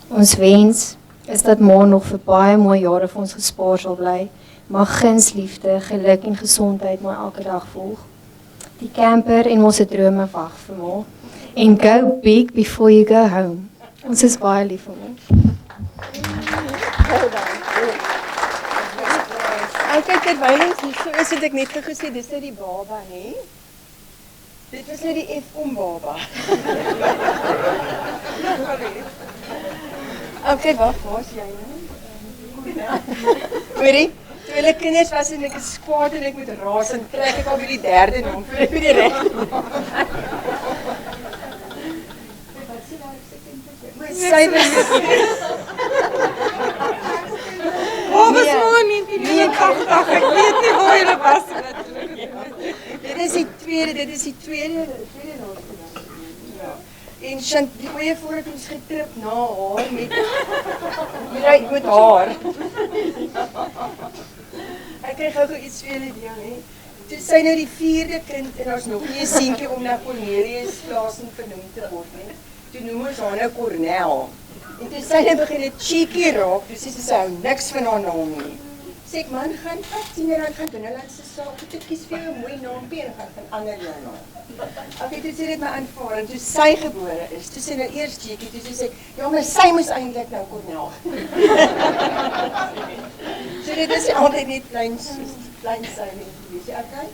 Ons wens is dat ma nog vir baie mooi jare vir ons gespaar sal bly. Mag guns, liefde, geluk en gesondheid maar elke dag volg. Die camper en ons drome wag vir ma. En go big before you go home. Ons is baie lief vir ma. Okay, terwyl ons hier so is, het ek net gesê, dis nou die baba, hè? Dit was nou die F-om baba. Okay, waar is jy nou? Hoorie, toe hulle kinders was en ek is kwaad en ek moet raas en trek ek al by die derde naam vir ek by die regte naam. Sy was maar nie die 89, ek weet nie waar julle was. Dit is die tweede laaste naam. Ja. En Shant, die goeie voordat ons getrip na haar met haar. Ek kry gou iets vir julle deel, hè. Toe sy nou die 4de kind en ons nog nie 'n seentjie om na Cornelius Klasen vernoem te word nie. Toe noem ons haar nou Cornel. En toe sy nou begin het cheeky raak, toe sê sy hou niks van haar naam nie. Sê ek, man, gaan R10 gaan doen, hulle se saak, toe kies vir jou 'n mooi naampie en gaan van ander jou naam. Okay, toe sê dit my aanvaar, en toe sy gebore is, toe sê nou eers cheeky, toe sê ek, ja, maar sy moes eintlik nou Cornel. So dit is altyd net klein sy net gewees, okay?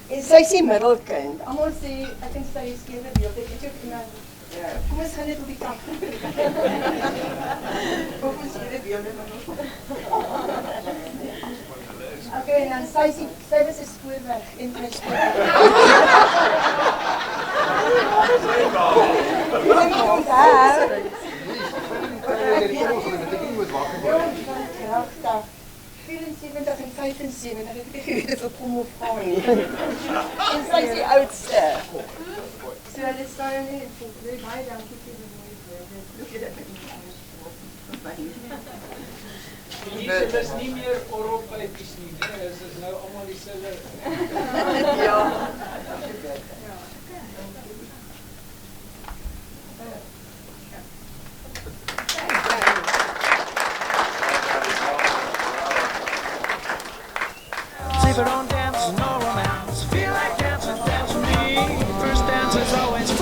En sy sê middelkind, almal sê, ek en sy is keer beeld, ek het ook iemand, ja, kom ons gaan net op die kant. Kom ons hier die beelde van ons. Okay, en dan sy was 'n spoorweg en my spoorweg. Kragtig. 74 en 75, ek het nie geweet of ek kom of gaan nie. En sy is die oudste. So hulle staan nie en sê, baie dankie vir die mooie woorde. Look at that. Dit is nie meer oropypies nie, dit is nou almal dieselfde. Ja.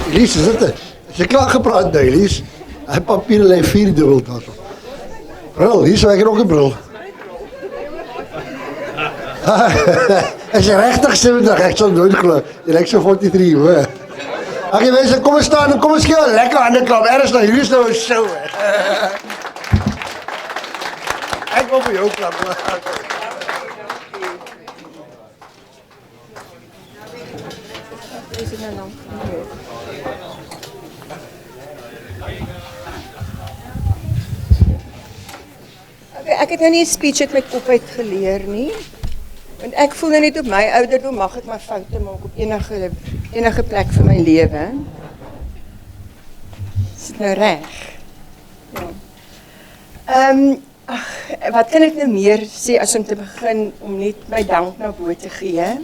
Elise, is dit? As jy klaar gepraat nou, Elise, hy papier lê 4 dubbel daarso. Bril, hier sou ek nog 'n bril. As jy regtig 70, ek sal nooit glo. Jy lyk so 43, hoor. Okay, mense, kom ons staan en kom ons gee 'n lekker hande klap. Eers nou, hier is nou 'n show. Ek wil vir jou klap. Ek het nou nie 'n speech uit my kop uit geleer nie. Want ek voel nou net op my ouderdom mag ek maar foute maak op enige plek van my lewe. Is dit nou reg? Ja. Wat kan ek nou meer sê as om te begin om net my dank na bo te gee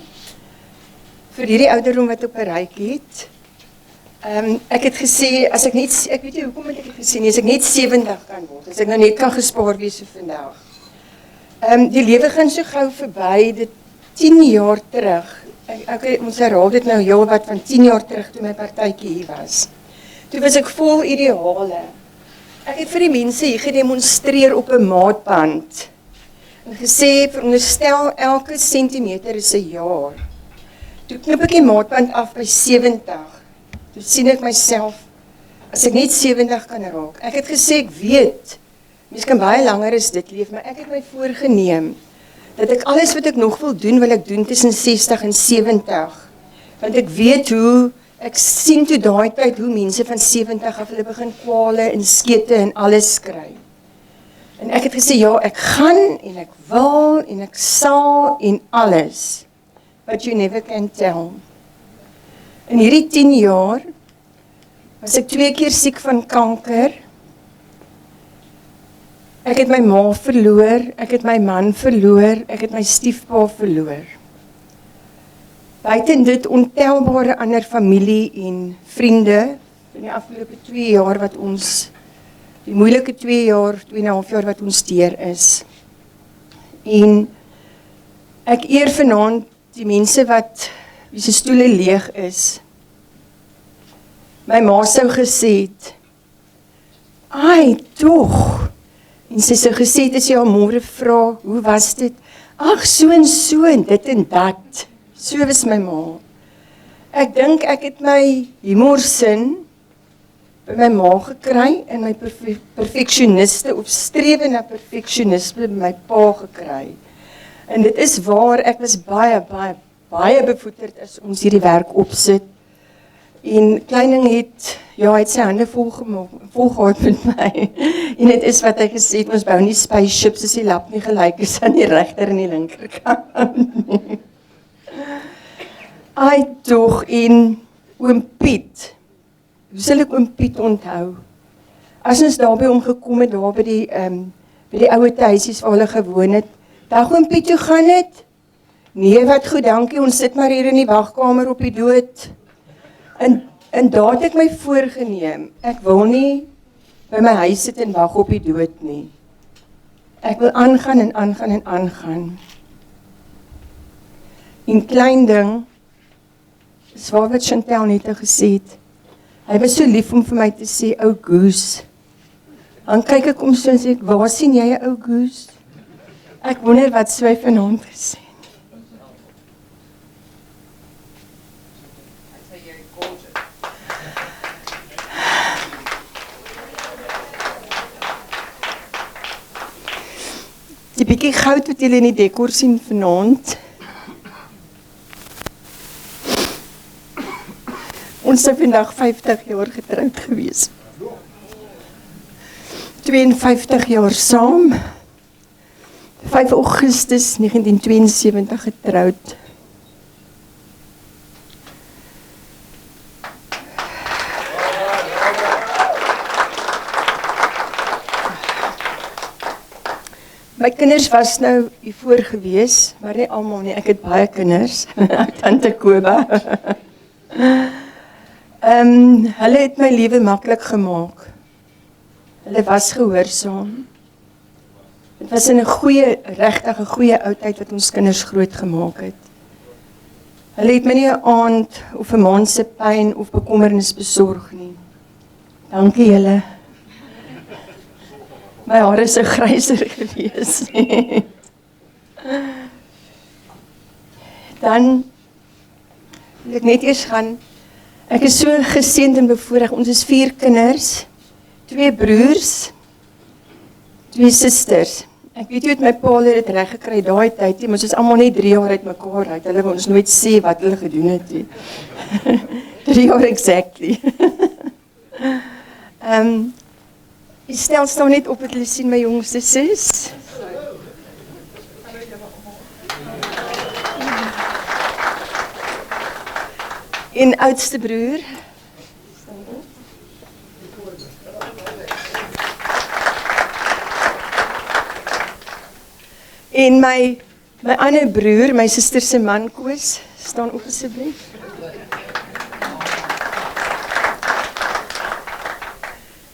vir hierdie ouderdom wat ek bereik het. Ek het gesê as ek weet nie hoekom het ek het gesê nie, as ek net 70 kan word, as ek nou net kan gespaar wees so vandag. Die lewe gaan so gou verby, dit 10 jaar terug. Ons herhaal dit nou heel wat van 10 jaar terug toe my partytjie hier was. Toe was ek vol ideale. Ek het vir die mense hier gedemonstreer op 'n maatband en gesê veronderstel elke sentimeter is 'n jaar. Toe knip ek die maatband af by 70. Toe sien ek myself as ek net 70 kan raak. Ek het gesê ek weet mens kan baie langer as dit leef, maar ek het my voorgeneem dat ek alles wat ek nog wil doen tussen 60 en 70. Want ek weet ek sien toe daai tyd hoe mense van 70 af hulle begin kwale en skete en alles kry. En ek het gesê ja, ek gaan en ek wil en ek sal en alles. But you never can tell. In hierdie 10 jaar was ek 2 keer siek van kanker. Ek het my ma verloor, ek het my man verloor, ek het my stiefpa verloor. Buiten dit ontelbare ander familie en vriende in die afgelope 2 jaar wat ons, die moeilike 2,5 jaar wat ons deur is. En ek eer vanaand die mense wat wie se stoele leeg is. My ma sou gesê het, ai, tog. En sy sou gesê het as jy haar môre vra, hoe was dit? Ag, so en dit en dat. So was my ma. Ek dink ek het my humorsin by my ma gekry en my perfeksioniste of strewe na perfeksionisme by my pa gekry. En dit is waar, ek was baie bevoeterd as ons hierdie werk opsit. En Kleining het sy hande vol gehad met my. En dit is wat hy gesê het, ons bou nie spaceships as die lap nie gelyk is aan die regter en die linkerkant nie. Ai tog, en oom Piet, hoe sal ek oom Piet onthou? As ons daar by hom gekom het, daar by die ouete huisies waar hulle gewoon het, dag oom Piet, hoe gaan het? Nee, wat goed, dankie, ons sit maar hier in die wagkamer op die dood. En daar het ek my voorgeneem, ek wil nie by my huis sit en wag op die dood nie. Ek wil aangaan en aangaan en aangaan. En klein ding, is waar wat Chantel net gesê het, hy was so lief om vir my te sê, ou Goose. Dan kyk ek om so en sê, waar sien jy ou Goose? Ek wonder wat sou hy vanaand gesê. Die bietjie goud wat julle in die dekor sien vanaand. Ons is vandag 50 jaar getroud gewees. 52 jaar saam. 5 Augustus 1972 getroud. My kinders was nou hiervoor gewees, maar nie almal nie, ek het baie kinders, Tante Koba. Hulle het my lewe maklik gemaak. Hulle was gehoorsaam. Dit was in 'n goeie, regtig 'n goeie oudheid wat ons kinders groot gemaak het. Hulle het my nie 'n aand of 'n maand se pyn of bekommernis besorg nie. Dankie julle. My hare is 'n gryser gewees. Dan wil ek net eers gaan. Ek is so geseënd en bevoorreg. Ons is 4 kinders, 2 broers, 2 susters. Ek weet jy het my pa dit reg gekry daai tyd, maar ons is almal net 3 jaar uit mekaar uit. Hulle wil ons nooit sê wat hulle gedoen het nie. 3 jaar exactly. Die stel staan net op, het hulle sien my jongste sis. En oudste broer. En my ander broer, my suster se man Koos, staan op asseblief.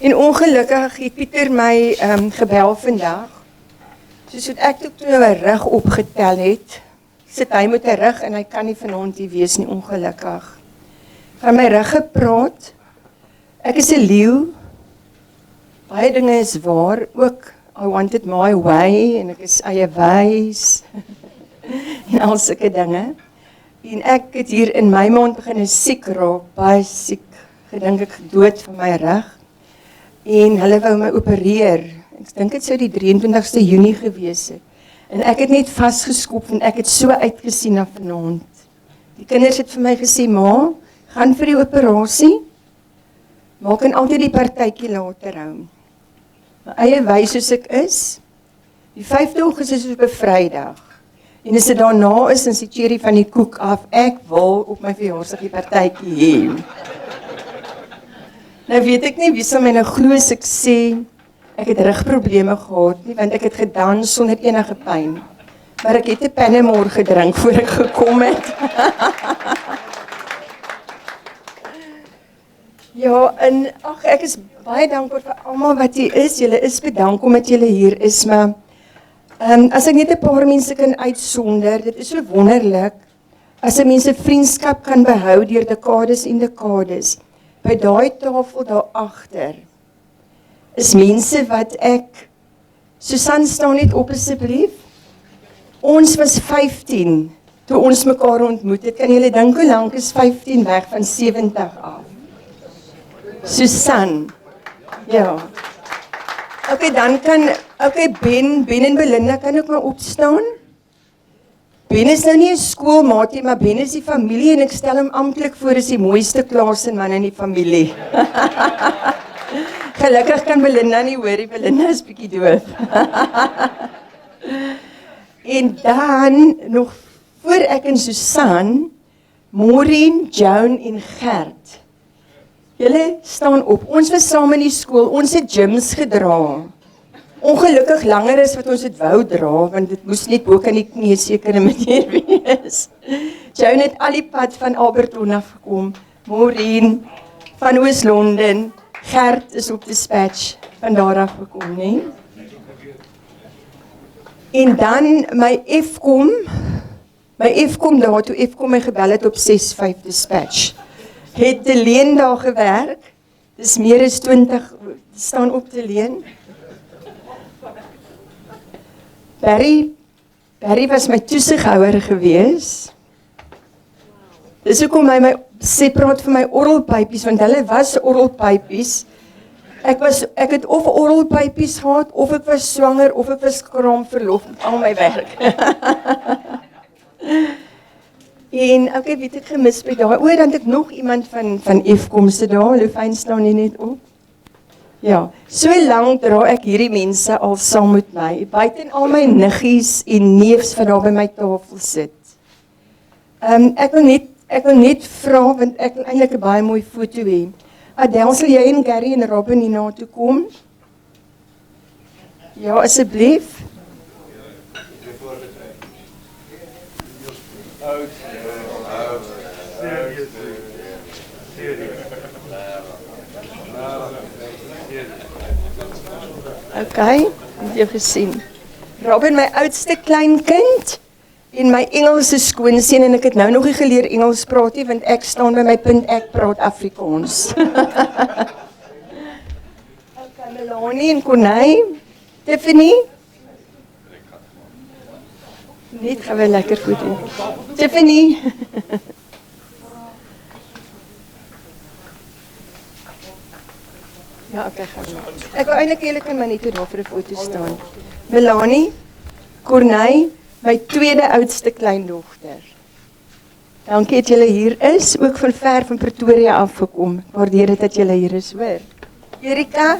En ongelukkig het Pieter my gebel vandag. Soos wat ek ook toe my rug opgetel het, sit hy met 'n rug en hy kan nie vanaand hier wees nie, ongelukkig. Van my rug gepraat. Ek is 'n leeu. Baie dinge is waar, ook I want it my way en ek is eie wys. En al sulke dinge. En ek het hier in my maand begin siek raak, baie siek, gedink ek dood van my rug. En hulle wou my opereer. Ek dink dit sou die 23ste Junie gewees het. En ek het net vasgeskop en ek het so uitgesien na vanaand. Die kinders het vir my gesê, ma, gaan vir die operasie. Maar kan altyd die partytjie later hou. My eie wys soos ek is. Die 5de Augustus is op 'n Vrydag. En as dit daarna is, dan is die cherry van die koek af. Ek wil op my verjaarsdag die partytjie hê. Nou weet ek nie wie sal my nou glo as ek sê, Ek het rugprobleme gehad nie, want ek het gedans sonder enige pyn. Maar ek het 'n Panamore gedrink voor ek gekom het. Ja, en ag, ek is baie dankbaar vir almal wat hier is. Julle is bedank omdat julle hier is, maar as ek net 'n paar mense kan uitsonder, dit is so wonderlik as 'n mens 'n vriendskap kan behou deur dekades en dekades. By daai tafel daar agter is mense wat ek Susan staan net op asseblief. Ons was 15 toe ons mekaar ontmoet het. Kan julle dink hoe lank is 15 weg van 70 af? Susan. Ja. Okay, dan kan Ben en Belinda kan ook maar opstaan. Ben is nou nie 'n skoolmaat nie, maar Ben is die familie en ek stel hom amptelik voor as die mooiste Klaase man in die familie. Gelukkig kan Belinda nie hoor, Belinda is bietjie doof. En dan nog voor ek en Susan, Maureen, Joan en Gert. Julle staan op. Ons was saam in die skool. Ons het gyms gedra. Ongelukkig langer as wat ons dit wou dra, want dit moes net bo kan die knie sekere manier wees. Joan het al die pad van Alberton af gekom. Maureen van Oos-London. Gert is op dispatch van daar af gekom, né? En dan my Fkom daar toe Fkom my gebel het op 6:05 dispatch. Het Deleen daar gewerk. Dis meer as 20 staan op Deleen. Barry was my toesighouer gewees. Dis hoekom hy my sê praat vir my orrelpypies, want hulle was orrelpypies. Ek het of orrelpypies gehad, of ek was swanger, of ek was kraamverlof met al my werk. En okay, weet ek gemis by daai. Dan het ek nog iemand van Fkom se daar, hoe fyn staan jy net op? Ja, so lank dra ek hierdie mense al saam met my, buiten al my niggies en neefs wat daar by my tafel sit. Ek wil net vra, want ek wil eintlik 'n baie mooi foto hê. Adele, sal jy en Gary en Robin hierna toe kom? Ja, asseblief. Okay, het jy gesien. Robin, my oudste kleinkind en my Engelse skoonseun, en ek het nou nog nie geleer Engels praat nie, want ek staan by my punt, ek praat Afrikaans. Okay, Melanie en Corneille, Tiffany. Net gaan we lekker goed doen. Tiffany. Ja, okay, gaan we. Ek wil eintlik julle kan maar net daar vir 'n foto staan. Melanie, Corneille, my tweede oudste kleindogter. Dankie dat julle hier is, ook van ver van Pretoria afgekom. Ek waardeer dit dat julle hier is, hoor. Erika,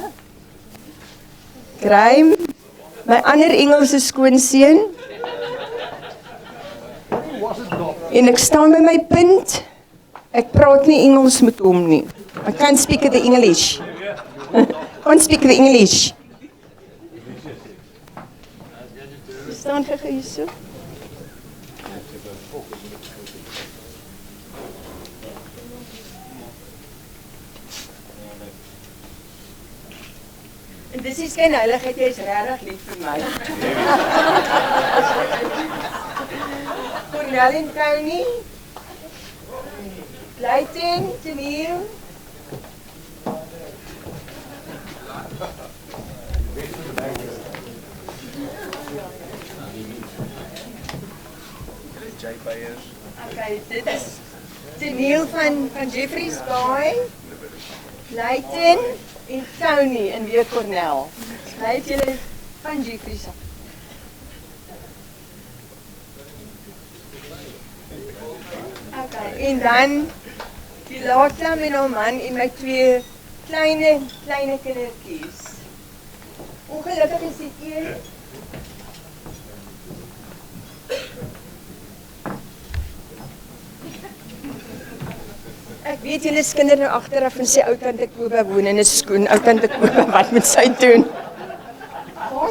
Graham, my ander Engelse skoonseun. En ek staan by my punt. Ek praat nie Engels met hom nie. I can't speak the English. Can't speak the English. Staan gou hier so. En dis is geen heiligheid, jy is regtig lief vir my. Corneille en Tony. Clayton, Jamil. Okay, dit is Jamil van Jeffreys Bay. Clayton en Tony en weer Cornell. Net julle van Jeffreys. Okay, en dan die laaste met haar man en my twee kleine kindertjies. Ongelukkig is die een ek weet julle is kinders nou agteraf en sê ou tante Koba woon in 'n skoen. Ou tante Koba, wat moet sy doen?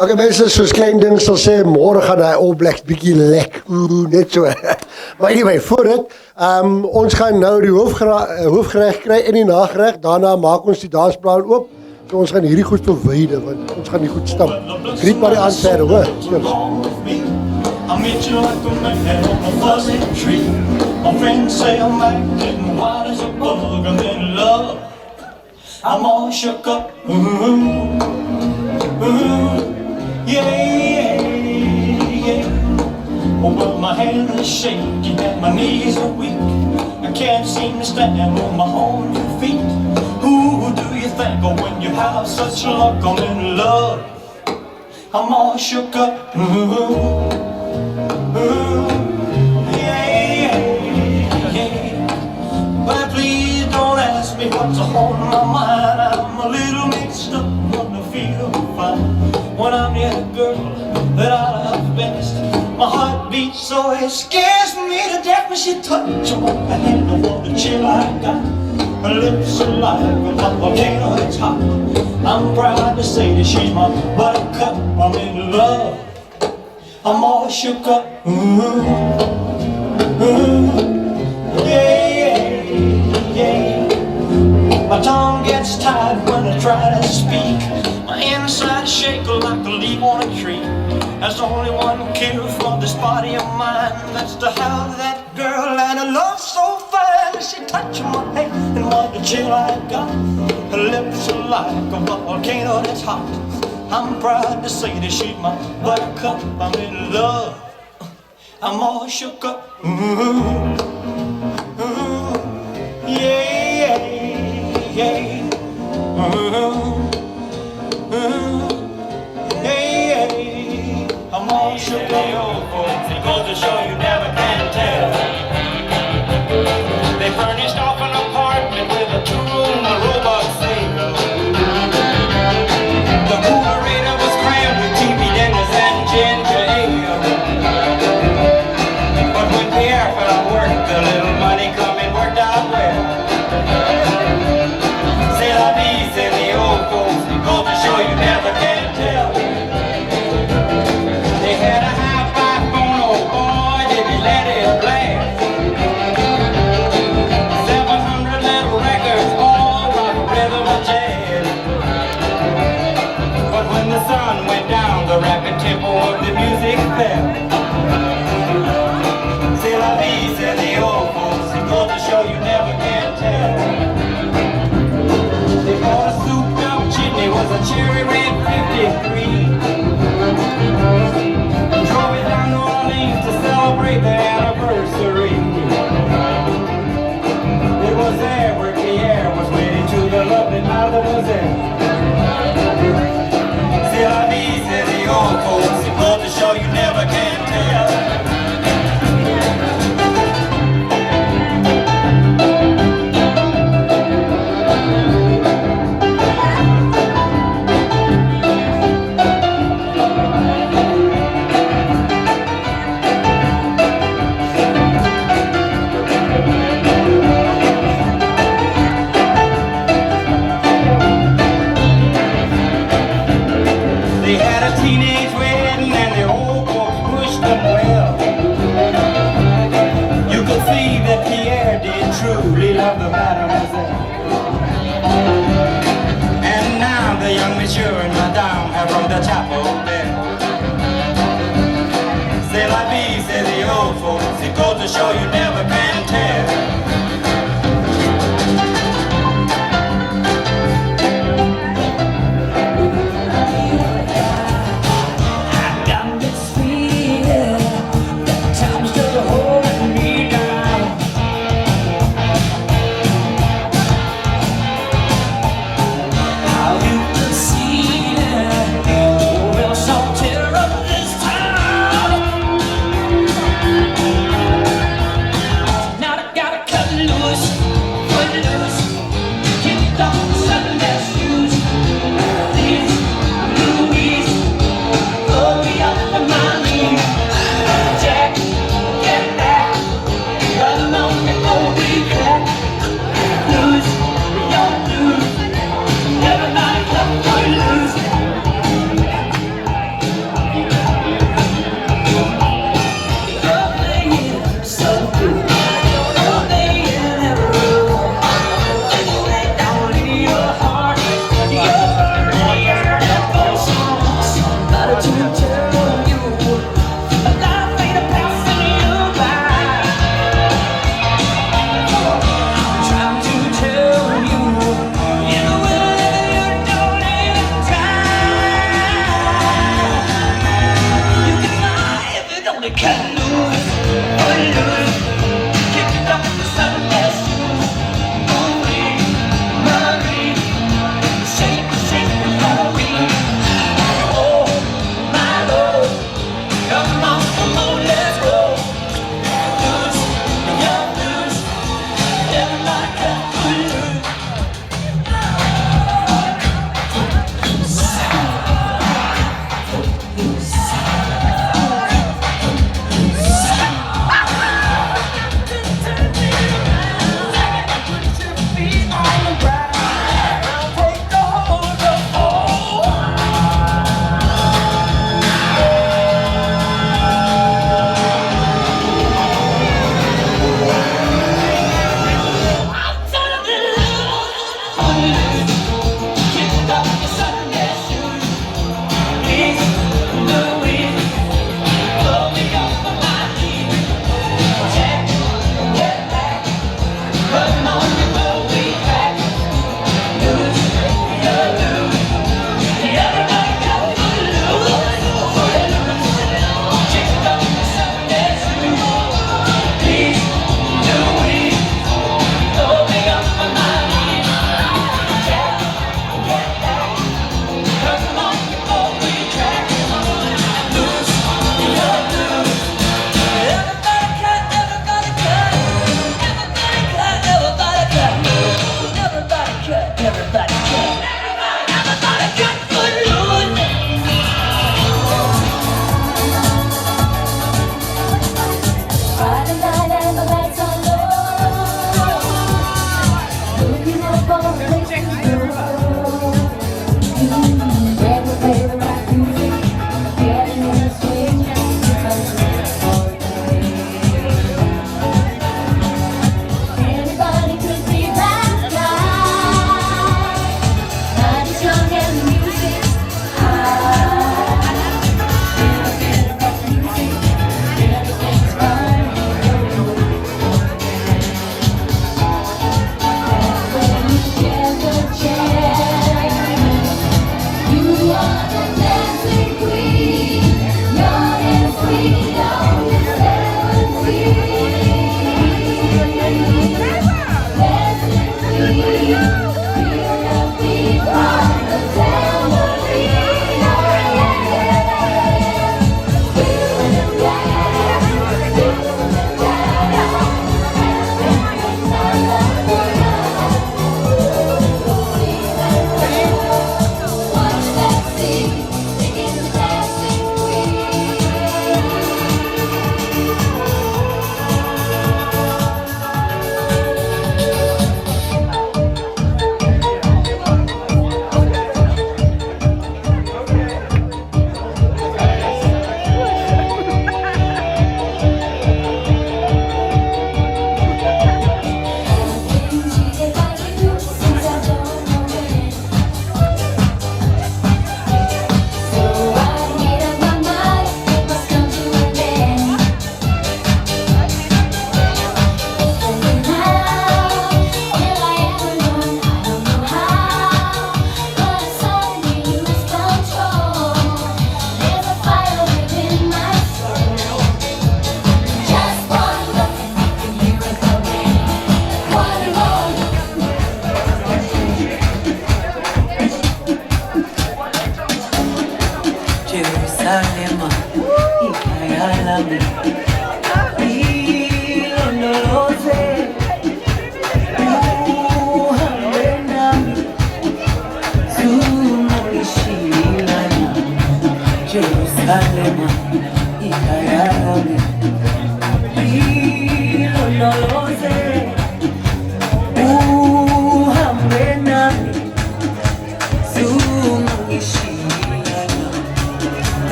Okay, mense, soos klein ding sal sê, môre gaan hy opblek bietjie lek. Net so. Maar anyway, voor dit, ons gaan nou die hoofgereg kry en die nagereg. Daarna maak ons die dansplan oop. So ons gaan hierdie goed verwyder, want ons gaan nie goed stamp. Griet maar die aand verder, hoor. I met you like a man on a fuzzy tree. My friends say I'm acting wild as a bug. I'm in love. I'm all shook up. Yeah. Oh, well, my hands are shaking and my knees are weak. I can't seem to stand on my own 2 feet. Who do you think of when you have such luck? I'm in love. I'm all shook up. Well, please don't ask me what's on my mind. I'm a little mixed up, wanna feel fine when I'm near the girl that I love best. My heart beats so it scares me to death when she touches my hand. I want the chill I got. Her lips are like a volcano, it's hot. I'm proud to say that she's my buttercup. I'm in love. I'm all shook up. Yeah. My tongue gets tied when I try to speak. My inside shake like a leaf on a tree. There's only one cure for this body of mine. That's to have that girl and a love so fine. She touched my hand and what the chill I got. Her lips are like a volcano that's hot. I'm proud to say that she's my buttercup. I'm in love. I'm all shook up. Yeah. I'm all shook up. It goes to show you never can tell. They furnished off an apartment with a 2-room robot sale. The coolerator was crammed with TV dinners and ginger ale. But when Pierre found work, the little money coming worked out well. C'est la vie, say the old folks. It goes to show you never can tell. They had a hi-fi phone, oh boy, did he let it blast. 700 little records, all rock, rhythm, and jazz. But when the sun went down, the rapid tempo of the music fell. C'est la vie, said the old folks. It goes to show you never can tell. They bought a souped-up chimney, was a cherry red 53. Drove it down New Orleans to celebrate the anniversary. It was there where Pierre was waiting to the lovely mademoiselle. C'est la vie, said the old folks. It goes to show you never can tell. They had a teenage wedding and the old folks pushed them well. You could see that Pierre did truly love the mademoiselle. And now the young monsieur and madame have rung the chapel bell. C'est la vie, say the old folks. It goes to show you never can tell. Now I gotta cut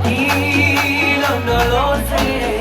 Tranquilo, no lo sé.